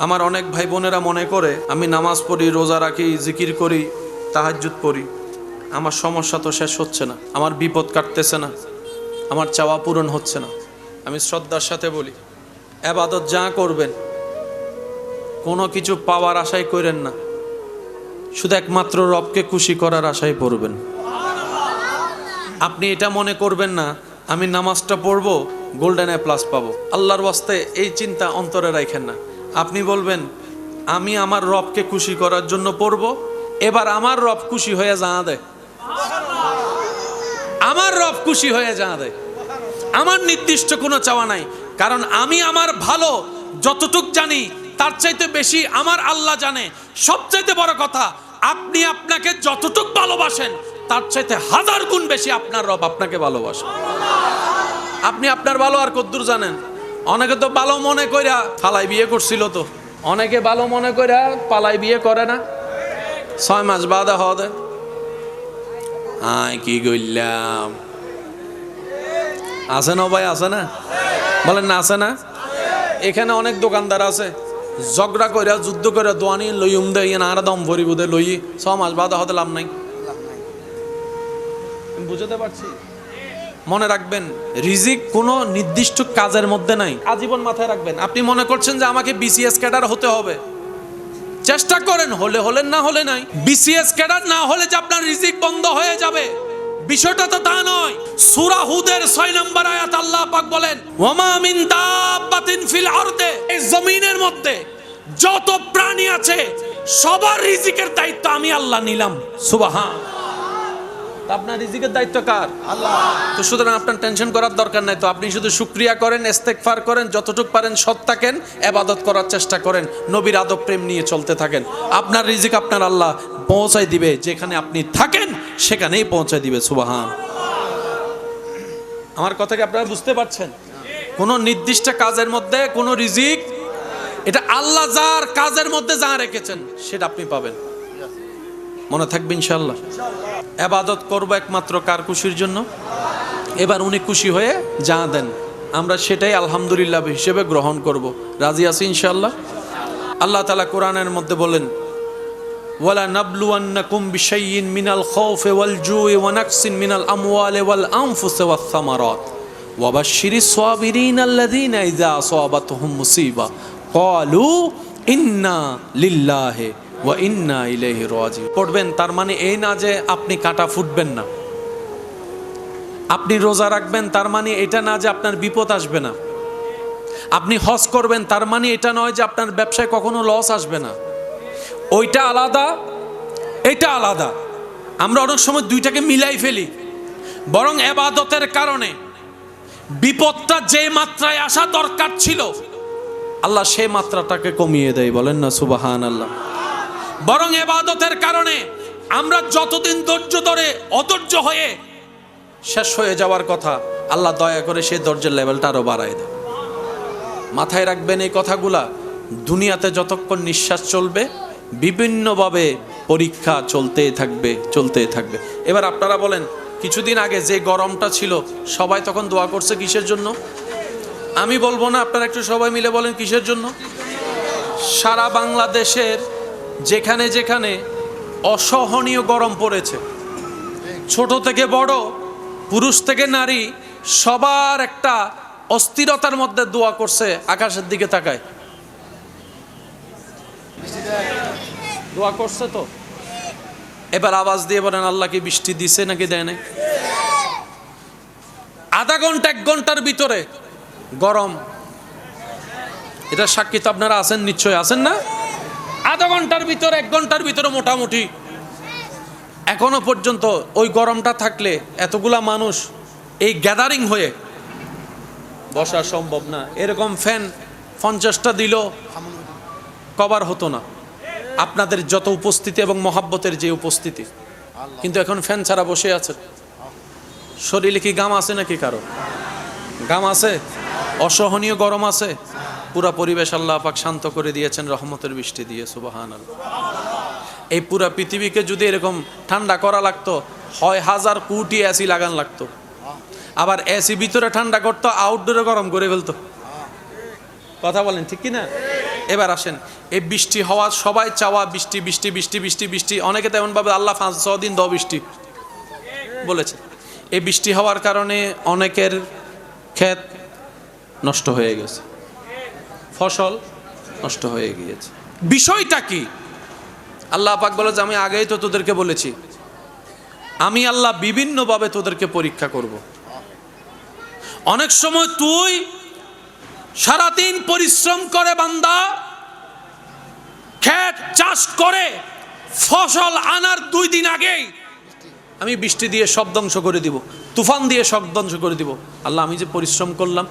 আমার অনেক ভাই বোনেরা মনে করে আমি নামাজ পড়ি, রোজা রাখি, জিকির করি, তাহাজ্জুদ পড়ি, আমার সমস্যা তো শেষ হচ্ছে না, আমার বিপদ কাটতেছে না, আমার চাওয়া পূরণ হচ্ছে না। আমি শ্রদ্ধার সাথে বলি, ইবাদত যা করবেন কোনো কিছু পাওয়ার আশাই করেন না, শুধু একমাত্র রবকে খুশি করার আশাই পড়বেন। আপনি এটা মনে করবেন না আমি নামাজটা পড়বো গোল্ডেন এ প্লাস পাবো, আল্লাহর ওয়াস্তে এই চিন্তা অন্তরে রাখেন না। আপনি বলবেন আমি আমার রবকে খুশি করার জন্য পড়বো, এবার আমার রব খুশি হয়ে জানা দেয়, আমার রব খুশি হয়ে জানা দেয়। আমার নির্দিষ্ট কোনো চাওয়া নাই, কারণ আমি আমার ভালো যতটুক জানি তার চাইতে বেশি আমার আল্লাহ জানে। সবচাইতে বড় কথা, আপনি আপনাকে যতটুক ভালোবাসেন তার চাইতে 1000 গুণ বেশি আপনার রব আপনাকে ভালোবাসে। আপনি আপনার ভালো আর কদ্দুর জানেন? অনেকে তো ভালো মনে কইরা ফালাই বিয়ে করছিল, তো অনেকে ভালো মনে কইরা পালাই বিয়ে করে না, 6 মাস বাদে হদে আয় কি কইলাম। আছে না ভাই, আছে না? বলেন না, আছে না? এখানে অনেক দোকানদার আছে ঝগড়া কইরা যুদ্ধ করে দোয়ানি লইম দে ইয়ে আর দম ভরি বুদে লই 6 মাস বাদে হতে লাভ নাই। বুঝতে পারছি? মনে রাখবেন, রিজিক কোনো নির্দিষ্ট কাজের মধ্যে নাই, আজীবন মাথায় রাখবেন। আপনি মনে করছেন যে আমাকে বিসিএস ক্যাডার হতে হবে, চেষ্টা করেন, হলে হলেন, না হলে নাই। বিসিএস ক্যাডার না হলে যে আপনার রিজিক বন্ধ হয়ে যাবে, বিষয়টা তো তা নয়। সূরা হুদের 6 নম্বর আয়াত আল্লাহ পাক বলেন, ওয়ামা মিন দাব্বাতিন ফিল আরদে, এই জমিনের মধ্যে যত প্রাণী আছে সবার রিজিকের দায়িত্ব আমি আল্লাহ নিলাম। সুবহান। আপনার রিজিকের দায়িত্ব কার? আল্লাহ। তো সুতরাং আপনার টেনশন করার দরকার নাই। তো আপনি শুধু শুকরিয়া করেন, ইস্তেগফার করেন, যতটুক পারেন সৎ থাকেন, ইবাদত করার চেষ্টা করেন, নবীর আদব প্রেম নিয়ে চলতে থাকেন। আপনার রিজিক আপনার আল্লাহ পৌঁছায় দিবে, যেখানে আপনি থাকেন সেখানেই পৌঁছায় দিবে। সুবহান। আমার কথা কি আপনারা বুঝতে পারছেন? কোন নির্দিষ্ট কাজের মধ্যে কোন রিজিক, এটা আল্লাহ যার কাজের মধ্যে যা রেখেছেন সেটা আপনি পাবেন। মনে থাকবে ইনশাআল্লাহ। ইবাদত করব একমাত্র কার খুশির জন্য? এবার উনি খুশি হয়ে যা দেন আমরা সেটাই আলহামদুলিল্লাহ হিসেবে গ্রহণ করব। রাজি আছি ইনশাআল্লাহ? আল্লাহ তাআলা কোরআনের মধ্যে বলেন, ওয়ালা নাবলুয়ান্নাকুম বিশাইইন মিনাল খাউফি ওয়াল জুই ওয়া নাকসিন মিনাল আমওয়ালি ওয়াল আনফুসি ওয়াস সামারাত ওয়া বাশশিরিস সাবিরিনা আল্লাযীনা ইযা আসাবাতহুম মুসিবা ক্বালু ইন্না লিল্লাহি ওয়া ইন্না ইলাইহি রাজিউন। পড়বেন, তার মানে এই না যে আপনি কাঁটা ফুটবেন না। আপনি রোজা রাখবেন, তার মানে এটা না যে আপনার বিপদ আসবে না। আপনি হজ করবেন, তার মানে এটা নয় যে আপনার ব্যবসায় কখনো লস আসবে না। ওইটা আলাদা, এটা আলাদা। আমরা অনেক সময় দুইটাকে মিলাই ফেলি। বরং ইবাদতের কারণে বিপদটা যে মাত্রায় আসা দরকার ছিল আল্লাহ সেই মাত্রাটাকে কমিয়ে দেয়। বলেন না সুবহানাল্লাহ। বরং ইবাদতের কারণে আমরা যতদিন ধৈর্য ধরে অধৈর্য হয়ে শেষ হয়ে যাওয়ার কথা, আল্লাহ দয়া করে সেই ধৈর্যের লেভেলটা আরো বাড়ায় দেয়। মাথায় রাখবেন এই কথাগুলা। দুনিয়াতে যতক্ষণ নিঃশ্বাস চলবে বিভিন্নভাবে পরীক্ষা চলতেই থাকবে, চলতেই থাকবে। এবার আপনারা বলেন, কিছুদিন আগে যে গরমটা ছিল সবাই তখন দোয়া করছে কিসের জন্য? আমি বলবো না, আপনারা একটু সবাই মিলে বলেন কিসের জন্য? সারা বাংলাদেশের যেখানে যেখানে অসহনীয় গরম পড়েছে, ছোট থেকে বড়, পুরুষ থেকে নারী, সবার একটা অস্থিরতার মধ্যে দোয়া করছে। আকাশের দিকে তাকায় দোয়া করছে। তো এবার আওয়াজ দিয়ে বলেন, আল্লাহ কি বৃষ্টি দিছে নাকি দেয় নাই? আধা ঘন্টা 1 ঘন্টার ভিতরে গরম, এটা সাক্ষী তো আপনারা আছেন, নিশ্চয় আছেন না? আধা ঘন্টার ভিতরে 1 ঘন্টার ভিতরে মোটামুটি। এখনো পর্যন্ত ওই গরমটা থাকলে এতগুলা মানুষ এই গ্যাদারিং হয়ে বসা সম্ভব না। এরকম ফ্যান 50টা দিল কভার হতো না, আপনাদের যত উপস্থিতি এবং মহাব্বতের যে উপস্থিতি। কিন্তু এখন ফ্যান ছাড়া বসে আছে। শরীরে কি গাম আছে নাকি? কারো গাম আছে? অসহনীয় গরম আছে। পুরা পরিবেশ আল্লাহ পাক শান্ত করে দিয়েছেন রহমতের বৃষ্টি দিয়ে। সুবহানাল্লাহ। এই পুরা পৃথিবীকে যদি এরকম ঠান্ডা করা লাগতো, হয় 1000 কোটি এসি লাগান লাগতো। আবার এসি ভিতরে ঠান্ডা করতো, আউটডোরে গরম করে ফেলতো। কথা বলেন ঠিক কি না? এবার আসেন, এই বৃষ্টি হওয়া সবাই চাওয়া, বৃষ্টি বৃষ্টি বৃষ্টি বৃষ্টি বৃষ্টি, অনেকে তেমনভাবে আল্লাহ 5-6 দিন দাও বৃষ্টি বলেছে। এই বৃষ্টি হওয়ার কারণে অনেকের ক্ষেত নষ্ট হয়ে গেছে, ফসল নষ্ট হয়ে গিয়েছে। বিষয়টা কি? আল্লাহ পাক বলে যে আমি আগেই তো তোদেরকে বলেছি, আমি আল্লাহ বিভিন্নভাবে তোদেরকে পরীক্ষা করব। অনেক সময় তুই সারাদিন পরিশ্রম করে বান্দা ক্ষেত চাষ করে ফসল আনার 2 দিন আগেই আমি বৃষ্টি দিয়ে সব ধ্বংস করে দিব, তুফান দিয়ে সব ধ্বংস করে দিব। আল্লাহ, আমি যে পরিশ্রম করলাম,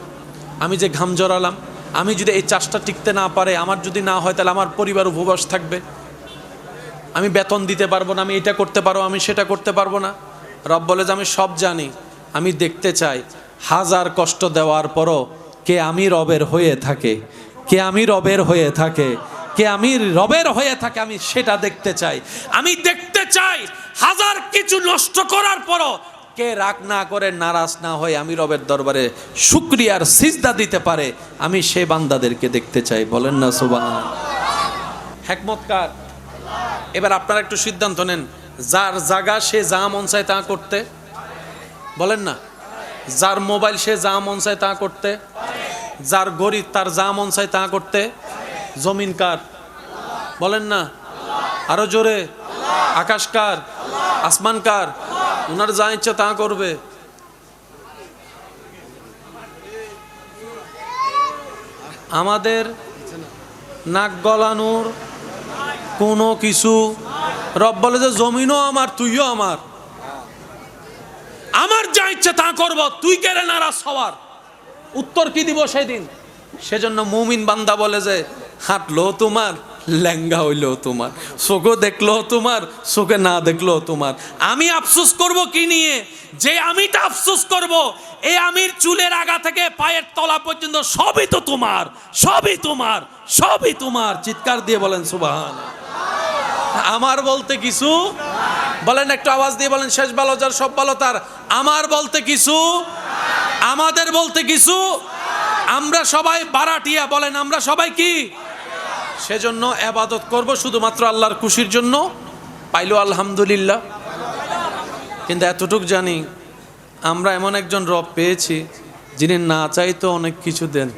আমি যে ঘাম জড়ালাম, আমি যদি এই চাষটা টিকতে না পারে, আমার যদি না হয়, তাহলে আমার পরিবার উপবাস থাকবে, আমি বেতন দিতে পারবো না, আমি এটা করতে পারবো, আমি সেটা করতে পারবো না। রব বলে যে আমি সব জানি, আমি দেখতে চাই হাজার কষ্ট দেওয়ার পরও কে আমি রবের হয়ে থাকে, কে আমি রবের হয়ে থাকে, কে আমি রবের হয়ে থাকে, আমি সেটা দেখতে চাই। আমি দেখতে চাই হাজার কিছু নষ্ট করার পরও কে রাগ না করে, নারাজ না হয়ে আমি রবের দরবারে শুকরিয়ার সিজদা দিতে পারে, আমি সেই বান্দাদেরকে দেখতে চাই। বলেন না সুবহানাল্লাহ। হিকমত কার? এবার আপনারা একটু সিদ্ধান্ত নেন, যার জায়গা সে যা মন চায় তা করতে, বলেন না। যার মোবাইল সে যা মন চায় তা করতে, যার গরিব তার যা মন চায় তা করতে। জমিন কার? বলেন না, আরো জোরে। আকাশ কার? আসমান কার? ওনার যা ইচ্ছা তা করবে। আমাদের নাক গলানোর কোনো কিছু, রব বলে যে জমিনও আমার, তুইও আমার, আমার যা ইচ্ছা তা করব, তুই কেড়ে নারাজ হওয়ার উত্তর কি দিব সেদিন? সেজন্য মুমিন বান্দা বলে যে হাঁটলো তোমার, লেঙ্গা হইলেও তোমার, চোখে দেখলো তোমার, চোখে না দেখলো তোমার। আমি আফসোস করব কি নিয়ে? যে আমিটা আফসোস করব, এই আমির চুলের আগা থেকে পায়ের তলা পর্যন্ত সবই তো তোমার, সবই তোমার, সবই তোমার। চিৎকার দিয়ে বলেন সুবহানাল্লাহ। আমার বলতে কিছু, বলেন একটু আওয়াজ দিয়ে বলেন, শেষ ভালো যার সব ভালো তার। আমার বলতে কিছু, আমাদের বলতে কিছু। আমরা সবাই বারাটিয়া, বলেন আমরা সবাই কি? সেজন্য ইবাদত করব শুধুমাত্র আল্লাহর খুশির জন্য। পাইলো আলহামদুলিল্লাহ। কিন্তু এতটুক জানি, আমরা এমন একজন রব পেয়েছি যিনি না চাইতো অনেক কিছু দেন,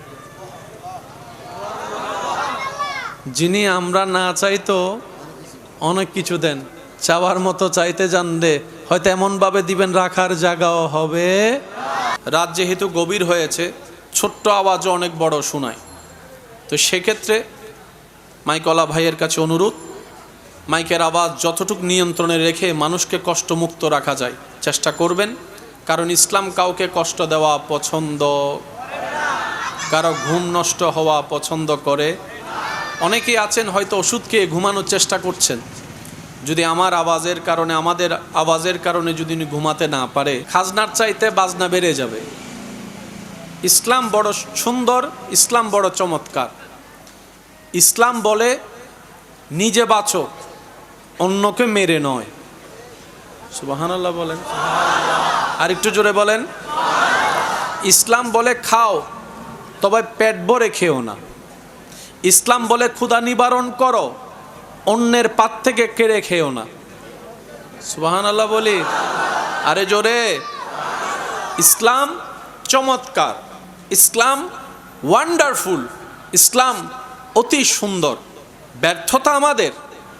যিনি আমরা না চাইতো অনেক কিছু দেন। চাওয়ার মতো চাইতে জানলে হয়তো এমনভাবে দিবেন রাখার জায়গাও হবে। রাত যেহেতু গভীর হয়েছে, ছোট্ট আওয়াজও অনেক বড় শোনায়, তো সেক্ষেত্রে মাইকওয়ালা ভাইয়ের কাছে অনুরোধ, মাইকের আওয়াজ যতটুকু নিয়ন্ত্রণে রেখে মানুষকে কষ্টমুক্ত রাখা যায় চেষ্টা করবেন। কারণ ইসলাম কাউকে কষ্ট দেওয়া পছন্দ, কারো ঘুম নষ্ট হওয়া পছন্দ করে। অনেকেই আছেন হয়তো ওষুধ খেয়ে ঘুমানোর চেষ্টা করছেন, যদি আমার আওয়াজের কারণে, আমাদের আওয়াজের কারণে যদি ঘুমাতে না পারে, খাজনার চাইতে বাজনা বেড়ে যাবে। ইসলাম বড় সুন্দর, ইসলাম বড় চমৎকার। ইসলাম বলে নিজে বাঁচো, অন্যকে মেরে নয়। সুবহানাল্লাহ বলেন, আর একটু জোরে বলেন। ইসলাম বলে খাও, তবে পেট ভরে খেও না। ইসলাম বলে ক্ষুধা নিবারণ করো, অন্যের পাত থেকে কেড়ে খেও না। সুবহানাল্লাহ বলি, আরে জোরে। ইসলাম চমৎকার, ইসলাম ওয়ান্ডারফুল, ইসলাম অতি সুন্দর। ব্যর্থতা আমাদের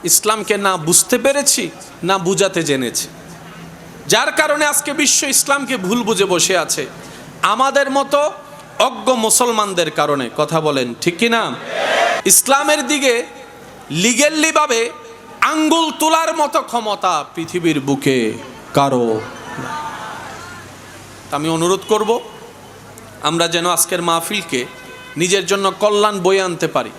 ইসলামকে না বুঝতে পেরেছি, না বুঝাতে জেনেছি, যার কারণে আজকে বিশ্ব ইসলামকে ভুল বুঝে বসে আছে, আমাদের মতো অজ্ঞ মুসলমানদের কারণে। কথা বলেন ঠিক কি না? ইসলামের দিকে লিগেলি ভাবে আঙ্গুল তোলার মতো ক্ষমতা পৃথিবীর বুকে কারো। আমি অনুরোধ করব, আমরা যেন আজকের মাহফিলকে নিজের জন্য কল্যাণ বয়ে আনতে পারি।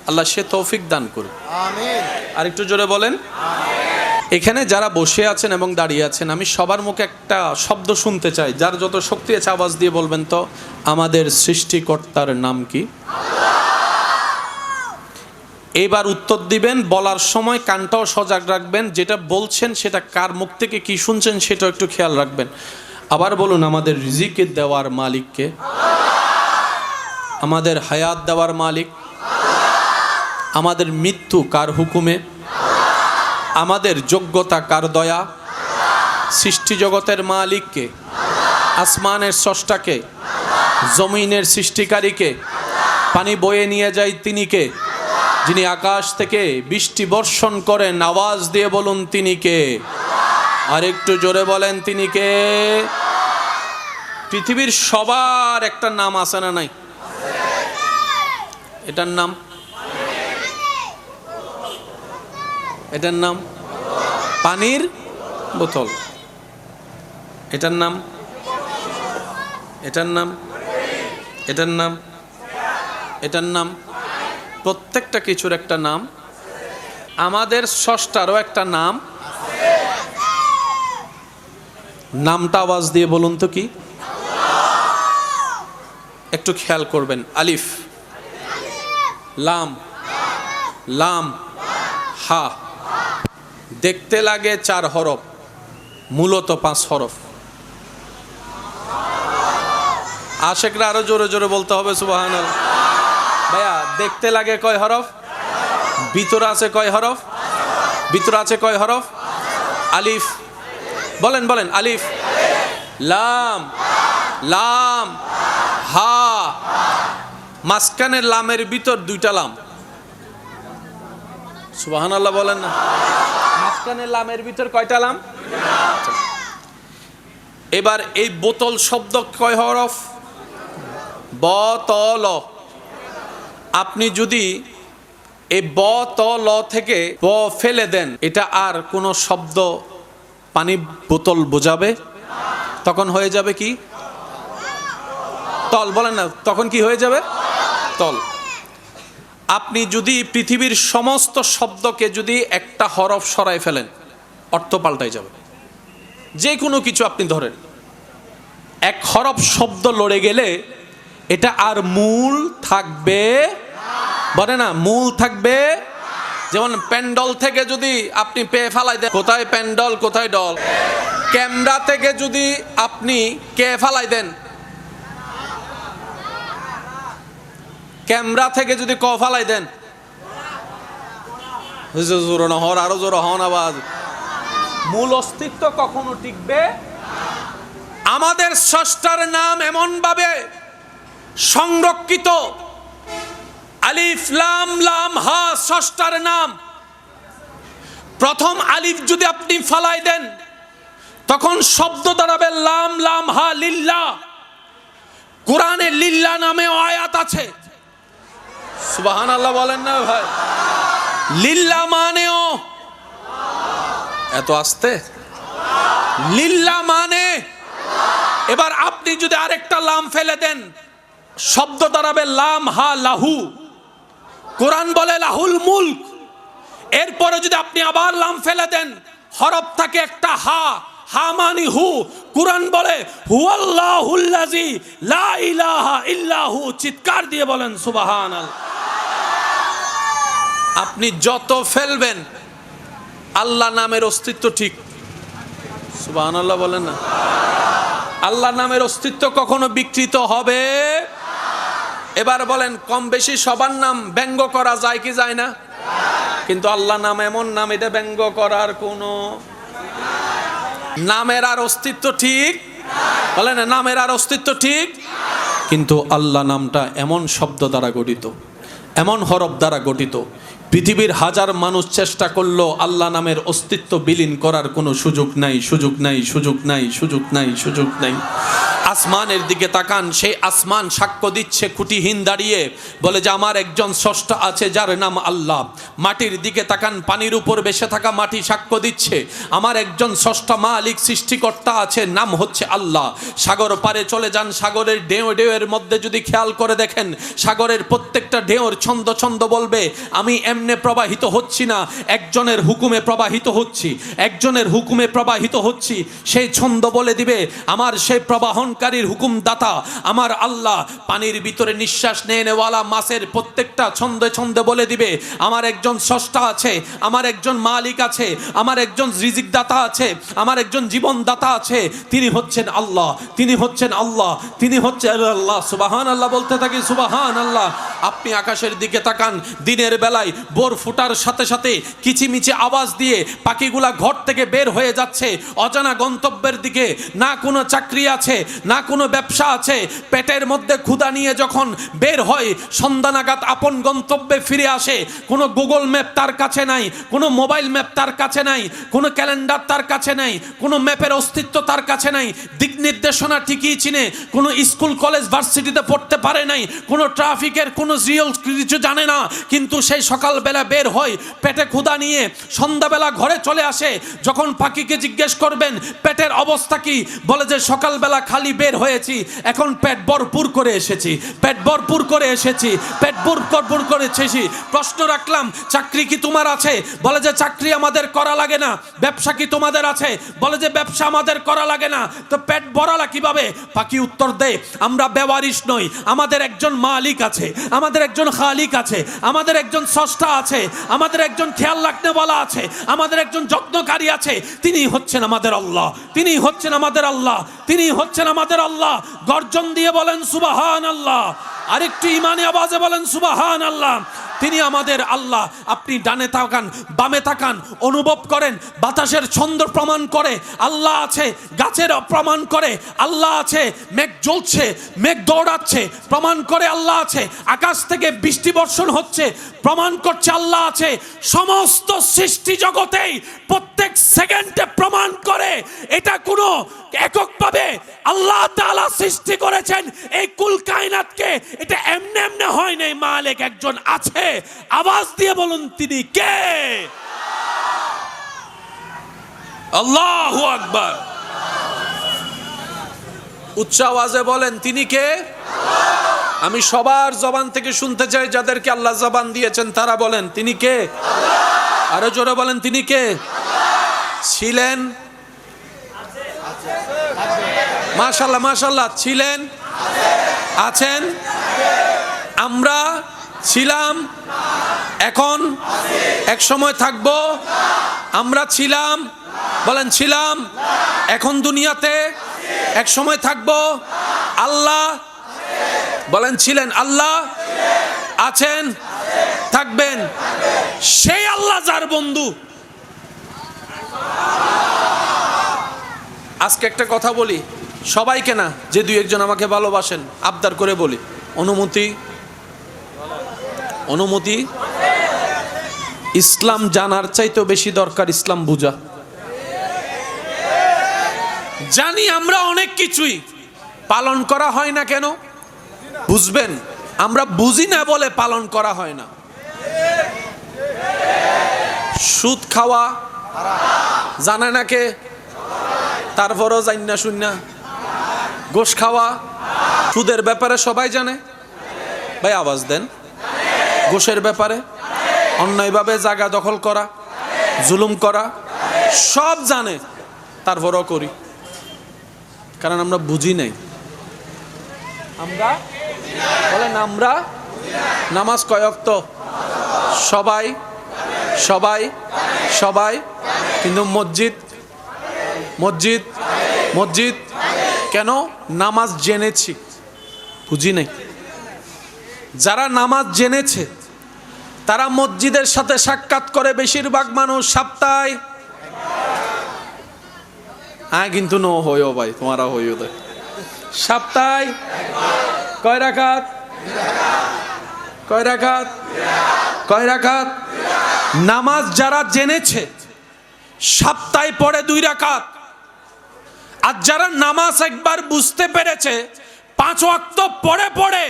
আল্লাহ সে তৌফিক দান করুন, আমিন। আর একটু জোরে বলেন, আমিন। এখানে যারা বসে আছেন এবং দাঁড়িয়ে আছেন, আমি সবার মুখে একটা শব্দ শুনতে চাই। যার যত শক্তি আছে আওয়াজ দিয়ে বলবেন তো, আমাদের সৃষ্টিকর্তার নাম কি? এবার উত্তর দিবেন, বলার সময় কানটাও সজাগ রাখবেন, যেটা বলছেন সেটা কার মুখ থেকে কি শুনছেন সেটা একটু খেয়াল রাখবেন। আবার বলুন, আমাদের রিজিকের দেওয়ার মালিককে? আমাদের হায়াত দেওয়ার মালিক? আমাদের মৃত্যু কার হুকুমে, আমাদের যোগ্যতা কার দয়া, সৃষ্টি জগতের মালিককে, আসমানের স্রষ্টাকে, জমিনের সৃষ্টিকারীকে, পানি বয়ে নিয়ে যায় তিনি কে, যিনি আকাশ থেকে বৃষ্টি বর্ষণ করেন, আওয়াজ দিয়ে বলুন তিনি কে, আর একটু জোরে বলেন তিনি কে। পৃথিবীর সবার একটা নাম আছে না নাই? এটার নাম, এটার নাম পানির বোতল, এটার নাম, এটার নাম, এটার নাম, এটার নাম, প্রত্যেকটা কিছুর একটা নাম। আমাদের স্রষ্টারও একটা নাম। নামটা আওয়াজ দিয়ে বলুন তো কি? একটু খেয়াল করবেন। আলিফ, লাম, লাম, হা। দেখতে লাগে 4 হরফ, মূলত 5 হরফ। আশেকরা আরো জোরে জোরে বলতে হবে সুবহানাল্লাহ। ভাইয়া দেখতে লাগে কয় হরফ? ভিতরে আছে কয় হরফ? ভিতরে আছে কয় হরফ? আলিফ, বলেন বলেন। আলিফ, লাম, লাম, হা। মাঝখানের লামের ভিতর 2টা লাম। সুবহানাল্লাহ বলেন না। মাঝখানের লামের ভিতর কয়টা লাম? এবার এই বোতল শব্দ কয় হরফ? বতল। আপনি যদি এই বতল থেকে ব ফেলে দেন, এটা আর কোন শব্দ পানি বোতল বোঝাবে? তখন হয়ে যাবে কি? তল। বলেন না, তখন কি হয়ে যাবে? তল। আপনি যদি পৃথিবীর সমস্ত শব্দকে যদি একটা হরফ সরাই ফেলেন, অর্থ পাল্টাই যাবে। যে কোনো কিছু আপনি ধরেন, এক হরফ শব্দ লড়ে গেলে এটা আর মূল থাকবে, বলে না মূল থাকবে। যেমন প্যান্ডল থেকে যদি আপনি পে ফালাই দেন, কোথায় প্যান্ডল কোথায় ডল। ক্যামেরা থেকে যদি আপনি কে ফালাই দেন, ক্যামেরা থেকে যদি ক ফালাই দেন, জোর না হর, আরো জোর হন আওয়াজ। মূল অস্তিত্ব কখনো টিকবে। আমাদের স্রষ্টার নাম এমন ভাবে সংরক্ষিত। আলিফ লাম লাম হা স্রষ্টার নাম। প্রথম আলিফ যদি আপনি ফালাই দেন, তখন শব্দ দাঁড়াবে লাম লাম হা লিল্লাহ। কোরআনে লিল্লাহ নামে আয়াত আছে। সুবহানাল্লাহ বলেন না ভাই। লিল্লাহ মানেও, এত আস্তে, লিল্লাহ মানে। এবার আপনি যদি আরেকটা লাম ফেলে দেন, শব্দ দাঁড়াবে লাম হা লাহু। কোরআন বলে লাহুল মুলক। এরপরে যদি আপনি আবার লাম ফেলে দেন, হরফ থাকে একটা হা, হা মানি হু। কোরআন বলে হুয়াল্লাহুল্লাযী লা ইলাহা ইল্লাহু। চিৎকার দিয়ে বলেন সুবহানাল্লাহ। আপনি যত ফেলবেন, আল্লাহ নামের অস্তিত্ব ঠিক। সুবহানাল্লাহ বলেন না। আল্লাহ নামের অস্তিত্ব কখনো বিকৃত হবে? এবার বলেন, কম বেশি সবার নাম ব্যঙ্গ করা যায় কি যায় না? কিন্তু আল্লাহ নাম এমন নাম, এটা ব্যঙ্গ করার কোনো নামের আর অস্তিত্ব ঠিক বলেন না। নামের আর অস্তিত্ব ঠিক, কিন্তু আল্লাহ নামটা এমন শব্দ দ্বারা গঠিত, এমন হরফ দ্বারা গঠিত, পৃথিবীর হাজার মানুষ চেষ্টা করলো আল্লাহ নামের অস্তিত্ব বিলীন করার কোনো সুযোগ নাই, সুযোগ নাই, সুযোগ নাই, সুযোগ নাই, সুযোগ নাই। আসমানের দিকে তাকান, সেই আসমান সাক্ষ্য দিচ্ছে খুঁটিহীন দাঁড়িয়ে, বলে যে আমার একজন স্রষ্টা আছে যার নাম আল্লাহ। মাটির দিকে তাকান, পানির উপর বেসে থাকা মাটি সাক্ষ্য দিচ্ছে আমার একজন স্রষ্টা মালিক সৃষ্টিকর্তা আছে, নাম হচ্ছে আল্লাহ। সাগর পারে চলে যান, সাগরের ঢেউ ঢেউয়ের মধ্যে যদি খেয়াল করে দেখেন, সাগরের প্রত্যেকটা ঢেউর ছন্দ ছন্দ বলবে আমি এমনে প্রবাহিত হচ্ছি না, একজনের হুকুমে প্রবাহিত হচ্ছি, একজনের হুকুমে প্রবাহিত হচ্ছি। সেই ছন্দ বলে দিবে আমার সেই প্রবাহন সবকারীর হুকুমদাতা আমার আল্লাহ। পানির ভিতরে নিঃশ্বাস নেওয়ালা মাছের প্রত্যেকটা ছন্দে ছন্দে বলে দিবে আমার একজন স্রষ্টা আছে, আমার একজন মালিক আছে, আমার একজন রিজিক দাতা আছে, আমার একজন জীবন দাতা আছে। তিনি হচ্ছেন আল্লাহ, তিনি হচ্ছেন আল্লাহ, তিনি হচ্ছেন আল্লাহ। সুবহানাল্লাহ বলতে থাকি, সুবহানাল্লাহ। আপনি আকাশের দিকে তাকান, দিনের বেলায় ভোর ফুটার সাথে সাথে কিচিমিচি আওয়াজ দিয়ে পাখিগুলা ঘর থেকে বের হয়ে যাচ্ছে অজানা গন্তব্যের দিকে। না কোনো চাকরি আছে, না কোনো ব্যবসা আছে, পেটের মধ্যে ক্ষুধা নিয়ে যখন বের হয় সন্ধ্যা নাগাদ আপন গন্তব্যে ফিরে আসে। কোনো গুগল ম্যাপ তার কাছে নাই, কোনো মোবাইল ম্যাপ তার কাছে নাই, কোনো ক্যালেন্ডার তার কাছে নাই, কোনো ম্যাপের অস্তিত্ব তার কাছে নাই। দিক নির্দেশনা ঠিকই চিনে, কোনো স্কুল কলেজ ভার্সিটিতে পড়তে পারে নাই, কোনো ট্রাফিকের কোনো রিয়েল কিছু জানে না, কিন্তু সেই সকালবেলা বের হয় পেটে ক্ষুধা নিয়ে, সন্ধ্যাবেলা ঘরে চলে আসে। যখন পাখিকে জিজ্ঞেস করবেন পেটের অবস্থা কি, বলে যে সকালবেলা খালি বের হয়েছি, এখন পেট ভরপুর করে এসেছি, পেট ভরপুর করে এসেছি, পেট ভরপুর করে এসেছি। প্রশ্ন রাখলাম চাকরি কি তোমার আছে, বলে যে চাকরি আমাদের করা লাগে না। ব্যবসা কি তোমাদের আছে, বলে যে ব্যবসা আমাদের করা লাগে না। তো পেট ভরালা কিভাবে? পাখি উত্তর দেয় আমরা বেওয়ারিশ নই, আমাদের একজন মালিক আছে, আমাদের একজন খালিক আছে, আমাদের একজন স্রষ্টা আছে, আমাদের একজন খেয়াল রাখতে বলা আছে, আমাদের একজন যত্নকারী আছে। তিনি হচ্ছেন আমাদের আল্লাহ, তিনি হচ্ছেন আমাদের আল্লাহ, তিনি হচ্ছেন আমাদের আল্লাহ। গর্জন দিয়ে বলেন সুবহানাল্লাহ, আরেকটু ইমানি আওয়াজে বলেন সুবহানাল্লাহ। তিনি আমাদের আল্লাহ। আপনি ডানে তাকান, বামে তাকান, অনুভব করেন বাতাসের ছন্দ প্রমাণ করে আল্লাহ আছে, গাছের প্রমাণ করে আল্লাহ আছে, মেঘ জ্বলছে, মেঘ দৌড়াচ্ছে প্রমাণ করে আল্লাহ আছে, আকাশ থেকে বৃষ্টি বর্ষণ হচ্ছে প্রমাণ করছে আল্লাহ আছে। সমস্ত সৃষ্টি জগতেই প্রত্যেক সেকেন্ডে প্রমাণ করে এটা কোনো এককভাবে আল্লাহ তাআলা সৃষ্টি করেছেন এই কুল কায়নাতকে। এটা এমনি এমনি হয় নাই, মালিক একজন আছে। আওয়াজ দিয়ে বলুন তিনি কে? আল্লাহু আকবার। উচ্চ আওয়াজে বলেন তিনি কে? আমি সবার জবান থেকে শুনতে চাই, যাদেরকে আল্লাহ জবান দিয়েছেন তারা বলেন তিনি কে? আরো জোরে বলেন তিনি কে? ছিলেন, মাশাআল্লাহ মাশাআল্লাহ, ছিলেন, আছেন, আমরা ছিলাম, এখন এক সময় থাকব। আমরা ছিলাম, বলেন ছিলাম, এখন দুনিয়াতে, এক সময় থাকব। আল্লাহ, বলেন ছিলেন, আল্লাহ আছেন, থাকবেন। সেই আল্লাহ যার বন্ধু। আজকে একটা কথা বলি, সবাইকে না, যে দুই একজন আমাকে ভালোবাসেন আবদার করে বলি, অনুমতি, অনুমতি। ইসলাম জানার চাইতেও বেশি দরকার ইসলাম বুঝা। জানি আমরা অনেক কিছুই, পালন করা হয় না কেন? বুঝবেন, আমরা বুঝি না বলে পালন করা হয় না। সুদ খাওয়া জানে না কে? তারপরও জানি না শুন না। গোশ খাওয়া, সুদের ব্যাপারে সবাই জানে? ভাই আওয়াজ দেন। গোশের ব্যাপারে, অন্যায়ভাবে জায়গা দখল করা, জুলুম করা, সব জানে, তারপরও করি, কারণ আমরা বুঝি নাই। আমরা বলেন আমরা নামাজ কয় ওয়াক্ত? সবাই সবাই সবাই, কিন্তু মসজিদ মসজিদ মসজিদ কেন? নামাজ জেনেছি, বুঝি নাই। যারা নামাজ জেনেছে তারা মসজিদের সাথে সাক্ষাৎ করে বেশিরভাগ মানুষ সপ্তাহে। হ্যাঁ কিন্তু নো হইও ভাই, তোমারা হইও দেখ সপ্তাহে কয় রাকাত? কয় রাকাত? কয় রাকাত? নামাজ যারা জেনেছে সপ্তাহে পড়ে 2 রাকাত। আর যারা নামাজ একবার বুঝতে পেরেছে 5 ওয়াক্ত পড়ে পড়ে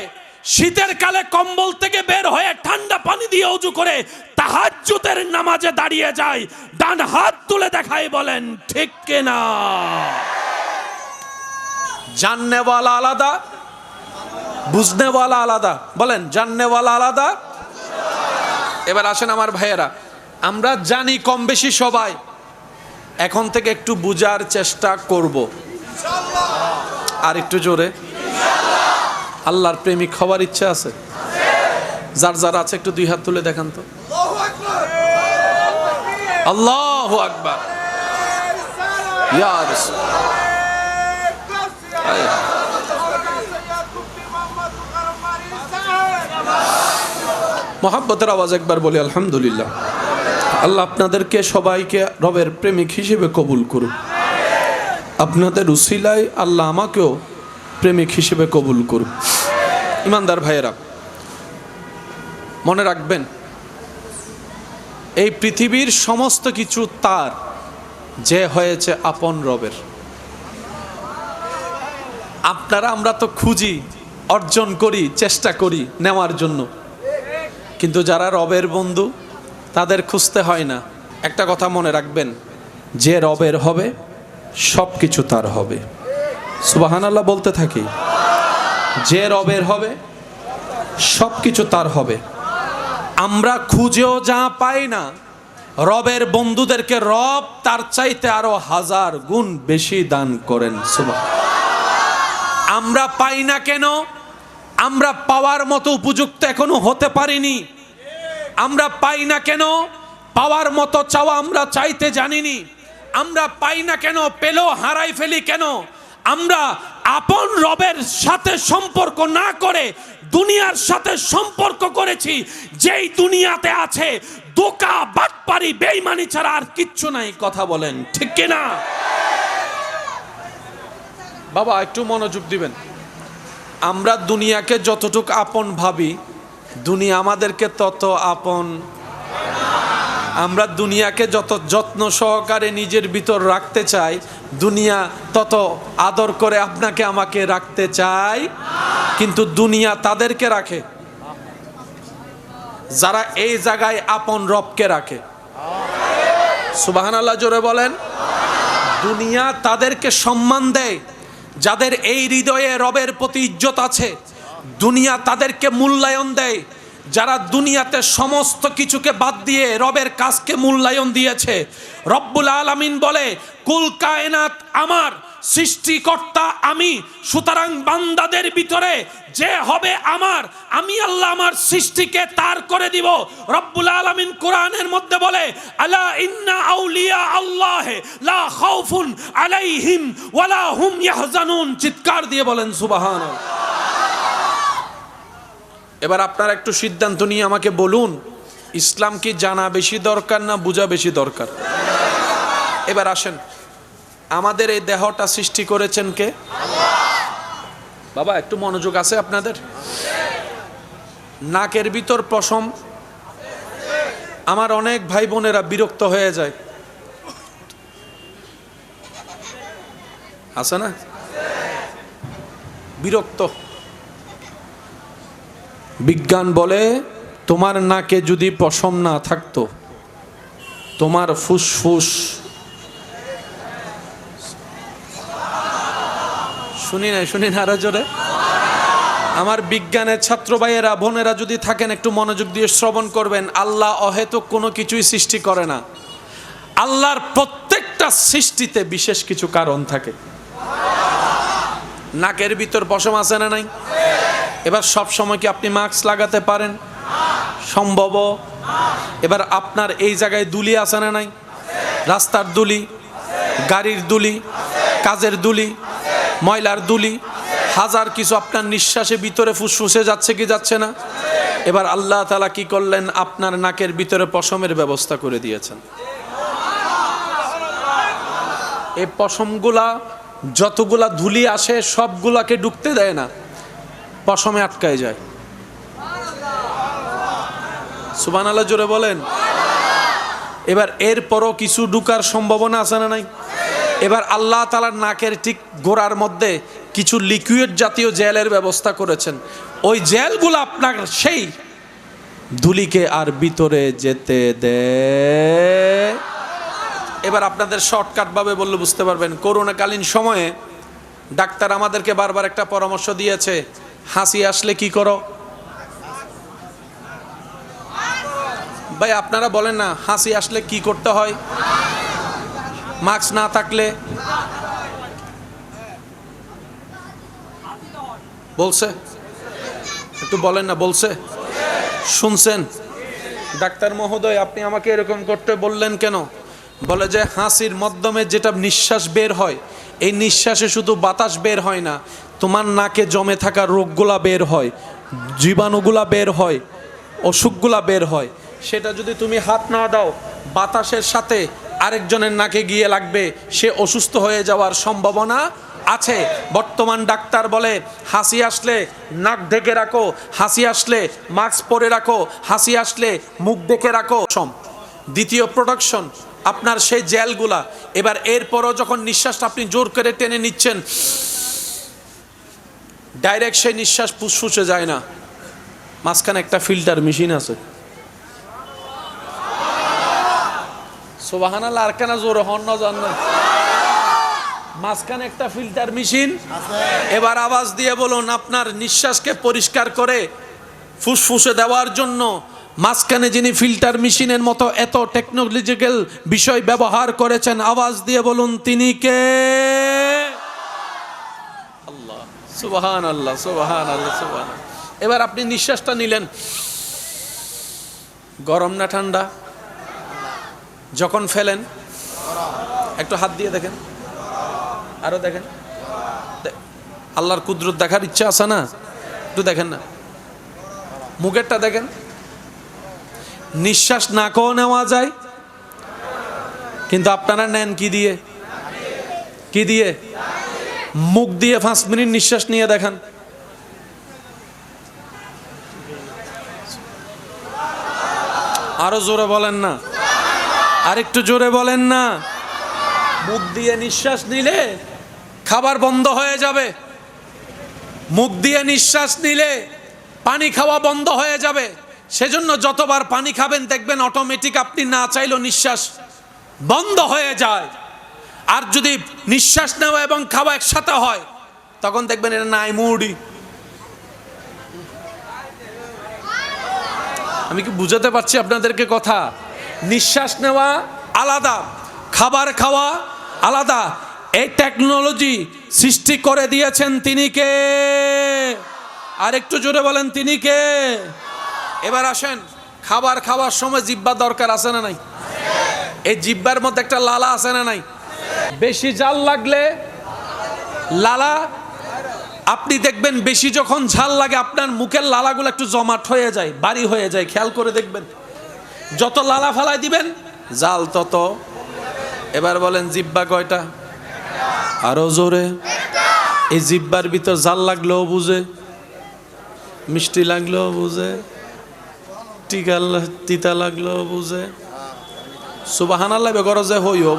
শীতের কালে কম্বল থেকে বের হয়ে ঠান্ডা পানি দিয়ে ওযু করে তাহাজ্জুদের নামাজে দাঁড়িয়ে যায়, ডান হাত তুলে দেখাই বলেন ঠিক কিনা? জাননেওয়ালা আলাদা, বুঝনেওয়ালা আলাদা। বলেন জাননেওয়ালা আলাদা। এবার আসেন আমার ভাইয়েরা, আমরা জানি কম বেশি সবাই, এখন থেকে একটু বুঝার চেষ্টা করব। আর একটু জোরে আল্লাহর প্রেমিক হওয়ার ইচ্ছা আছে? যার যার আছে একটু দুই হাত তুলে দেখান তো। আল্লাহু আকবার। ইয়া রাসূল। মোহাব্বতের আওয়াজ একবার বলি আলহামদুলিল্লাহ। আল্লাহ আপনাদেরকে সবাইকে রবের প্রেমিক হিসেবে কবুল করুন। আপনাদের উসিলায় আল্লাহ আমাকেও প্রেমিক হিসেবে কবুল করুন। ইমানদার ভাইয়েরা, মনে রাখবেন এই পৃথিবীর সমস্ত কিছু তার যে হয়েছে আপন রবের। আপনারা আমরা তো খুঁজি, অর্জন করি, চেষ্টা করি নেওয়ার জন্য, কিন্তু যারা রবের বন্ধু তাদের খুঁজতে হয় না। একটা কথা মনে রাখবেন, যে রবের হবে সব কিছু তার হবে। সুবহানাল্লাহ বলতে থাকি, যে রবের হবে সব কিছু তার হবে। আমরা খুঁজেও যা পাই না, রবের বন্ধুদেরকে রব তার চাইতে আরো 1000 গুণ বেশি দান করেন। সুবহানাল্লাহ। আমরা পাই না কেন? আমরা পাওয়ার মতো উপযুক্ত এখনো হতে পারিনি। আমরা পাই না কেন? পাওয়ার মতো চাওয়া আমরা চাইতে জানিনি। আমরা পাই না কেন? পেলেও হারাই ফেলি কেন? আমরা আপন রবের সাথে সম্পর্ক না করে দুনিয়ার সাথে সম্পর্ক করেছি। যেই দুনিয়াতে আছে ধোঁকা, বাটপারি, বেঈমানি ছাড়া আর কিচ্ছু নাই। কথা বলেন ঠিক কিনা? বাবা একটু মনোযোগ দিবেন। আমরা দুনিয়াকে যতটুক আপন ভাবি, দুনিয়া আমাদেরকে তত আপন। আমরা দুনিয়াকে যত যত্ন সহকারে নিজের ভিতর রাখতে চাই, দুনিয়া তত আদর করে আপনাকে আমাকে রাখতে চায়। কিন্তু দুনিয়া তাদেরকে রাখে যারা এই জায়গায় আপন রবকে রাখে। সুবহানাল্লাহ জোরে বলেন। দুনিয়া তাদেরকে সম্মান দেয় যাদের এই হৃদয়ে রবের প্রতি ইজ্জত আছে। দুনিয়া তাদেরকে মূল্যায়ন দেয় যারা দুনিয়াতে সমস্ত কিছুকে বাদ দিয়ে রবের কাজকে মূল্যায়ন দিয়েছে। রব্বুল আলামিন বলে, কুল কায়নাত আমার, সৃষ্টিকর্তা আমি, সুতরাং বান্দাদের ভিতরে যে হবে আমার, আমি আল্লাহ আমার সৃষ্টিকে তার করে দিব। রব্বুল আলামিন কোরআনের মধ্যে বলে, আলা ইন্না আউলিয়া আল্লাহ লা খাউফুন আলাইহিম ওয়ালা হুম ইয়াহজানুন। চিৎকার দিয়ে বলেন সুবহানাল্লাহ। এবার আপনারা একটু সিদ্ধান্ত নিয়ে আমাকে বলুন, ইসলাম কি জানা বেশি দরকার না বোঝা বেশি দরকার? এবার আসেন, আমাদের এই দেহটা সৃষ্টি করেছেন কে? বাবা একটু মনোযোগ আছে আপনাদের? নাকের ভিতর পশম। আমার অনেক ভাই বোনেরা বিরক্ত হয়ে যায়, আছে না? বিরক্ত। বিজ্ঞান বলে, তোমার নাকে যদি পশম না থাকতো, তোমার ফুসফুস, শুনি না আরো জোরে। আমার বিজ্ঞানের ছাত্র ভাইয়েরা বোনেরা যদি থাকেন একটু মনোযোগ দিয়ে শ্রবণ করবেন। আল্লাহ অহেতুক কোনো কিছুই সৃষ্টি করে না। আল্লাহর প্রত্যেকটা সৃষ্টিতে বিশেষ কিছু কারণ থাকে। নাকের ভিতর পশম আছে না নাই? এবার সব সময় কি আপনি মাস্ক লাগাতে পারেন? সম্ভব? এবার আপনার এই জায়গায় দুলি আছে না নাই? রাস্তার দুলি, গাড়ির দুলি, কাজের দুলি, ময়লার দুলি, হাজার কিছু আপনার নিঃশ্বাসে ভিতরে ফুসফুসে যাচ্ছে কি যাচ্ছে না? এবার আল্লাহ তাআলা কি করলেন? আপনার নাকের ভিতরে পশমের ব্যবস্থা করে দিয়েছেন। এই পশমগুলা যতগুলা ধুলি আসে সবগুলাকে ঢুকতে দেয় না, পশমে আটকায় যায়। সুবহানাল্লাহ জোরে বলেন। এবার এরপরও কিছু ঢুকার সম্ভাবনা আছে না নাই? এবার আল্লাহ তাআলার নাকের ঠিক গোড়ার মধ্যে কিছু লিকুইড জাতীয় জেলের ব্যবস্থা করেছেন। ওই জেলগুলো আপনার সেই ধুলিকে আর ভিতরে যেতে দেয়। এবার আপনাদের শর্টকাট ভাবে বললে বুঝতে পারবেন। করোনাকালীন সময়ে ডাক্তার আমাদেরকে বারবার একটা পরামর্শ দিয়েছে, হাসি আসলে কি করো? ভাই আপনারা বলেন না, হাসি আসলে কি করতে হয়? মাস্ক না থাকলে বলছে? একটু বলেন না, বলছে? শুনছেন? ডাক্তার মহোদয়, আপনি আমাকে এরকম করতে বললেন কেন? বলে যে হাসির মাধ্যমে যেটা নিঃশ্বাস বের হয়, এই নিঃশ্বাসে শুধু বাতাস বের হয় না, তোমার নাকে জমে থাকা রোগগুলা বের হয়, জীবাণুগুলা বের হয়, অসুখগুলা বের হয়। সেটা যদি তুমি হাত না দাও, বাতাসের সাথে আরেকজনের নাকে গিয়ে লাগবে, সে অসুস্থ হয়ে যাওয়ার সম্ভাবনা আছে। বর্তমান ডাক্তার বলে হাসি আসলে নাক ঢেকে রাখো, হাসি আসলে মাস্ক পরে রাখো, হাসি আসলে মুখ ঢেকে রাখো। দ্বিতীয় প্রোডাকশন আপনার সেই জেলগুলা। এবার এরপরও যখন নিঃশ্বাসটা আপনি জোর করে টেনে নিচ্ছেন, ডাইরেক্ট সেই নিঃশ্বাস ফুসফুসে যায় না, মাঝখানে একটা ফিল্টার মেশিন আছে। সুবহানাল্লাহ, আর কেন জোরে হন না জান না? মাঝখানে একটা ফিল্টার মেশিন। এবার আওয়াজ দিয়ে বলুন, আপনার নিঃশ্বাসকে পরিষ্কার করে ফুসফুসে দেওয়ার জন্য মাঝখানে যিনি ফিল্টার মেশিনের মতো এত টেকনোলজিক্যাল বিষয় ব্যবহার করেছেন, আওয়াজ দিয়ে বলুন তিনি কে? আল্লাহ, সুবহানাল্লাহ, সুবহানাল্লাহ, সুবহানাল্লাহ। এবার আপনি নিঃশ্বাসটা নিলেন, গরম না ঠান্ডা? যখন ফেলেন একটু হাত দিয়ে দেখেন, আরো দেখেন। আল্লাহর কুদরত দেখার ইচ্ছা আছে না? একটু দেখেন না, মুখেরটা দেখেন। নিঃশ্বাস নাকেও নেওয়া যায়, কিন্তু আপনারা নেন কি দিয়ে? কি দিয়ে? মুখ দিয়ে 5 মিনিট নিঃশ্বাস নিয়ে দেখান। আরো জোরে বলেন না, আরেকটু জোরে বলেন না। মুখ দিয়ে নিঃশ্বাস নিলে খাবার বন্ধ হয়ে যাবে, মুখ দিয়ে নিঃশ্বাস নিলে পানি খাওয়া বন্ধ হয়ে যাবে। সেজন্য যতবার পানি খাবেন দেখবেন অটোমেটিক আপনি না চাইলেও নিঃশ্বাস বন্ধ হয়ে যায়। আর যদি নিঃশ্বাস নেওয়া এবং খাওয়া একসাথে হয়, তখন দেখবেন এটা নাই মুডি। আমি কি বুঝাতে পারছি আপনাদেরকে কথা? নিঃশ্বাস নেওয়া আলাদা, খাবার খাওয়া আলাদা। এই টেকনোলজি সৃষ্টি করে দিয়েছেন তিনি কে? আর একটু জোরে বলেন তিনি কে? এবার আসেন, খাবার খাওয়ার সময় জিহ্বা দরকার আছে না নাই? এই জিহ্বার মধ্যে একটা লালা আছে না নাই? বেশি ঝাল লাগলে লালা, আপনি দেখবেন বেশি যখন ঝাল লাগে আপনার মুখের লালাগুলো একটু জমাট হয়ে যায়, ভারী হয়ে যায়। খেয়াল করে দেখবেন, যত লালা ফালাই দিবেন জাল তত। এবার বলেন জিহ্বা কয়টা? আরো জোরে। এই জিহ্বার ভিতর জাল লাগলেও বুঝে, মিষ্টি লাগলেও বুঝে, তিতা লাগলেও বুঝে। সুবহানাল্লাহ বেগরজে হইও।